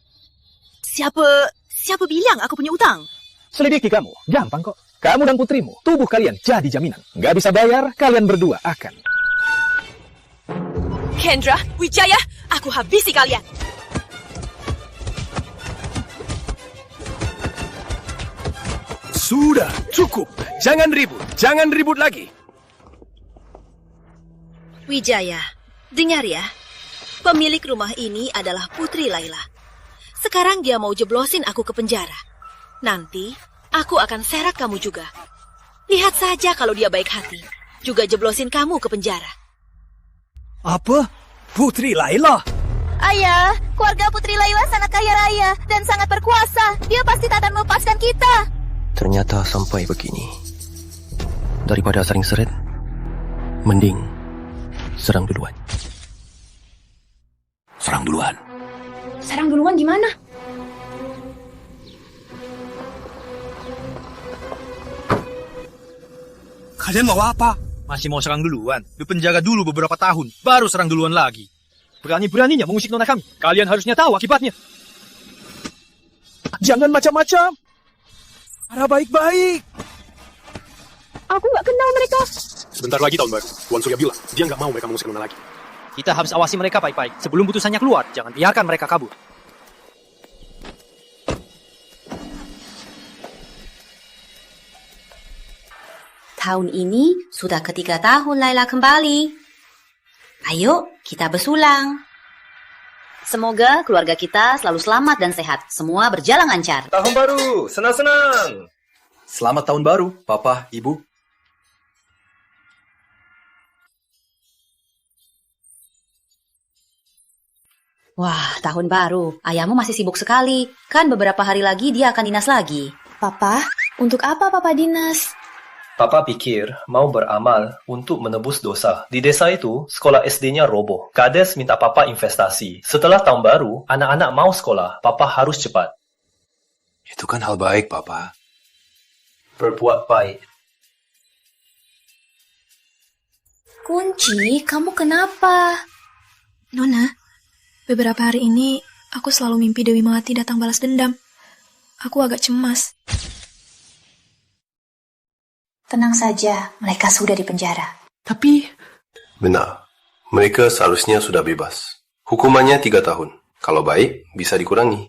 S3: Siapa bilang aku punya utang?
S20: Selidiki kamu, gampang kok. Kamu dan putrimu, tubuh kalian jadi jaminan. Nggak bisa bayar, kalian berdua akan.
S1: Kendra, Wijaya, aku habisi kalian.
S15: Sudah, cukup. Jangan ribut lagi.
S1: Wijaya, dengar ya. Pemilik rumah ini adalah Putri Laila. Sekarang dia mau jeblosin aku ke penjara. Nanti, aku akan seret kamu juga. Lihat saja kalau dia baik hati. Juga jeblosin kamu ke penjara.
S15: Apa? Putri Laila?
S2: Ayah, keluarga Putri Laila sangat kaya raya dan sangat berkuasa. Dia pasti tak akan melepaskan kita.
S24: Ternyata sampai begini. Daripada saling seret, mending serang duluan. Serang duluan.
S10: Serang duluan gimana?
S15: Kalian mau apa?
S13: Masih mau serang duluan? Dipenjara dulu beberapa tahun, baru serang duluan lagi. Berani-beraninya mengusik nona kami. Kalian harusnya tahu akibatnya.
S15: Jangan macam-macam. Cara baik-baik.
S10: Aku nggak kenal mereka.
S9: Sebentar lagi tahun baru. Tuan Surya bilang, dia nggak mau mereka mengusik nona lagi.
S13: Kita harus awasi mereka baik-baik. Sebelum putusannya keluar, jangan biarkan mereka kabur.
S1: Tahun ini sudah ketiga tahun Laila kembali. Ayo, kita bersulang. Semoga keluarga kita selalu selamat dan sehat. Semua berjalan lancar.
S19: Tahun baru, senang-senang. Selamat tahun baru, Papa, Ibu.
S1: Wah, tahun baru. Ayahmu masih sibuk sekali. Kan beberapa hari lagi dia akan dinas lagi.
S10: Papa, untuk apa Papa dinas?
S24: Papa pikir mau beramal untuk menebus dosa. Di desa itu, sekolah SD-nya roboh. Kades minta Papa investasi. Setelah tahun baru, anak-anak mau sekolah. Papa harus cepat.
S8: Itu kan hal baik, Papa.
S24: Berbuat baik.
S10: Kunci, kamu kenapa?
S4: Nona, beberapa hari ini aku selalu mimpi Dewi Melati datang balas dendam. Aku agak cemas.
S22: Tenang saja, mereka sudah di penjara.
S24: Tapi...
S8: Benar.
S19: Mereka seharusnya sudah bebas. Hukumannya 3 tahun. Kalau baik, bisa dikurangi.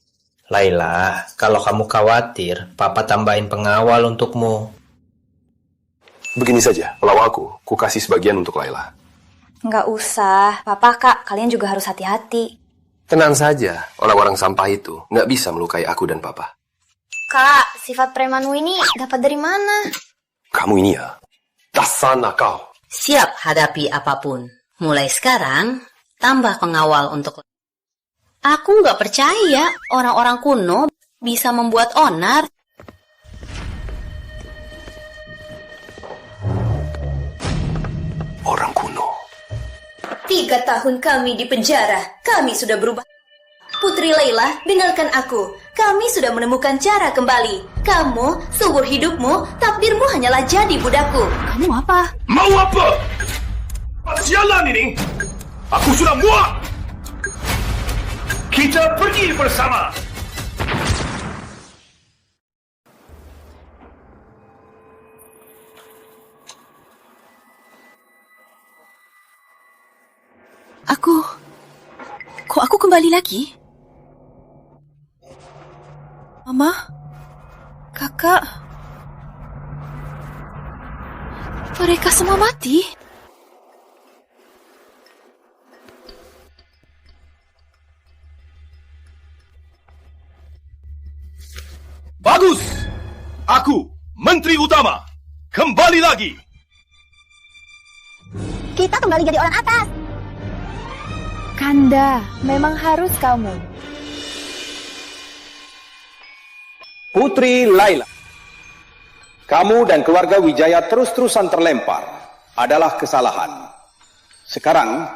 S25: Laila, kalau kamu khawatir, Papa tambahin pengawal untukmu.
S19: Begini saja, kalau ku kasih sebagian untuk Laila.
S7: Nggak usah, Papa, Kak, kalian juga harus hati-hati.
S19: Tenang saja, orang-orang sampah itu nggak bisa melukai aku dan Papa.
S12: Kak, sifat premanmu ini dapat dari mana?
S19: Kamu ini ya, dasar nakal.
S1: Siap hadapi apapun. Mulai sekarang, tambah pengawal untuk... Aku nggak percaya orang-orang kuno bisa membuat onar.
S19: Orang kuno.
S1: 3 tahun kami di penjara. Kami sudah berubah. Putri Laila, dengarkan aku. Kami sudah menemukan cara kembali. Kamu, seumur hidupmu, takdirmu hanyalah jadi budakku.
S2: Kamu apa?
S19: Mau apa? Sialan ini. Aku sudah muak. Kita pergi bersama.
S16: Kok aku kembali lagi? Mama? Kakak? Mereka semua mati?
S19: Bagus! Aku, Menteri Utama, kembali lagi.
S12: Kita kembali jadi orang atas.
S10: Kanda, memang harus kamu.
S18: Putri Laila, kamu dan keluarga Wijaya terus-terusan terlempar adalah kesalahan. Sekarang,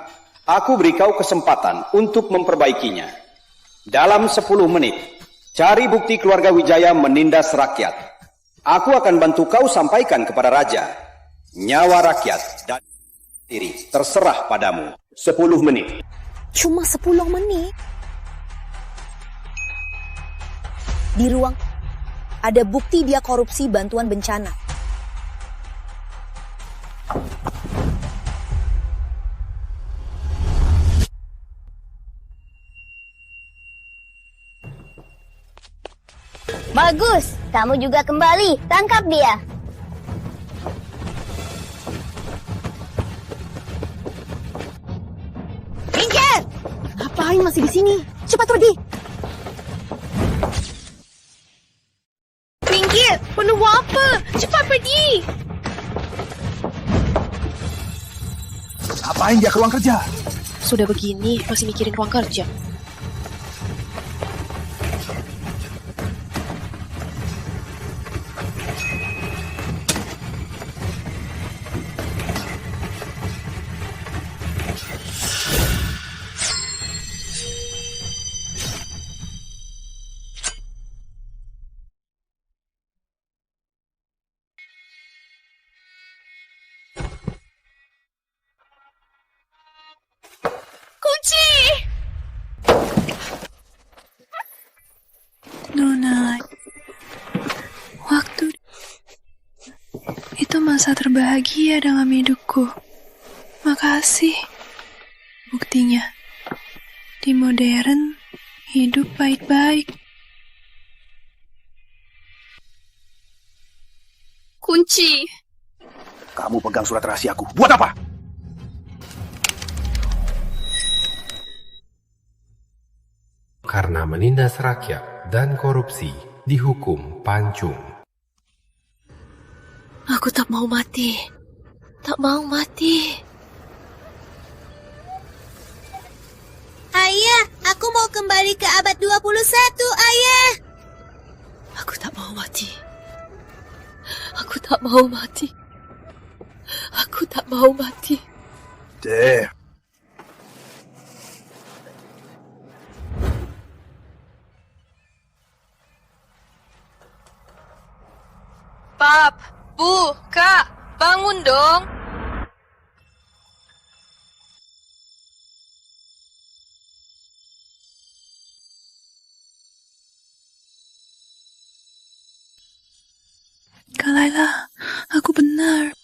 S18: aku beri kau kesempatan untuk memperbaikinya. Dalam 10 menit, cari bukti keluarga Wijaya menindas rakyat. Aku akan bantu kau sampaikan kepada raja. Nyawa rakyat dan diri terserah padamu. 10 menit.
S7: Cuma 10 menit. Di ruang ada bukti dia korupsi bantuan bencana.
S12: Bagus, kamu juga kembali. Tangkap dia. Minggir!
S16: Ngapain masih di sini? Cepat pergi!
S2: Minggir! Penuh apa? Cepat pergi!
S19: Ngapain dia ke ruang kerja?
S16: Sudah begini, masih mikirin ruang kerja.
S2: Kunci!
S4: Nona, waktu itu masa terbahagia dalam hidupku. Makasih. Buktinya, di modern, hidup baik-baik.
S2: Kunci!
S19: Kamu pegang surat rahasiaku. Buat apa?
S5: Karena menindas rakyat dan korupsi dihukum pancung.
S16: Aku tak mau mati. Tak mau mati.
S12: Ayah, aku mau kembali ke abad 21, Ayah.
S16: Aku tak mau mati. Aku tak mau mati. Aku tak mau mati.
S19: Deh.
S2: Pap, Bu, Kak, bangun dong.
S4: Kak Laila, aku benar.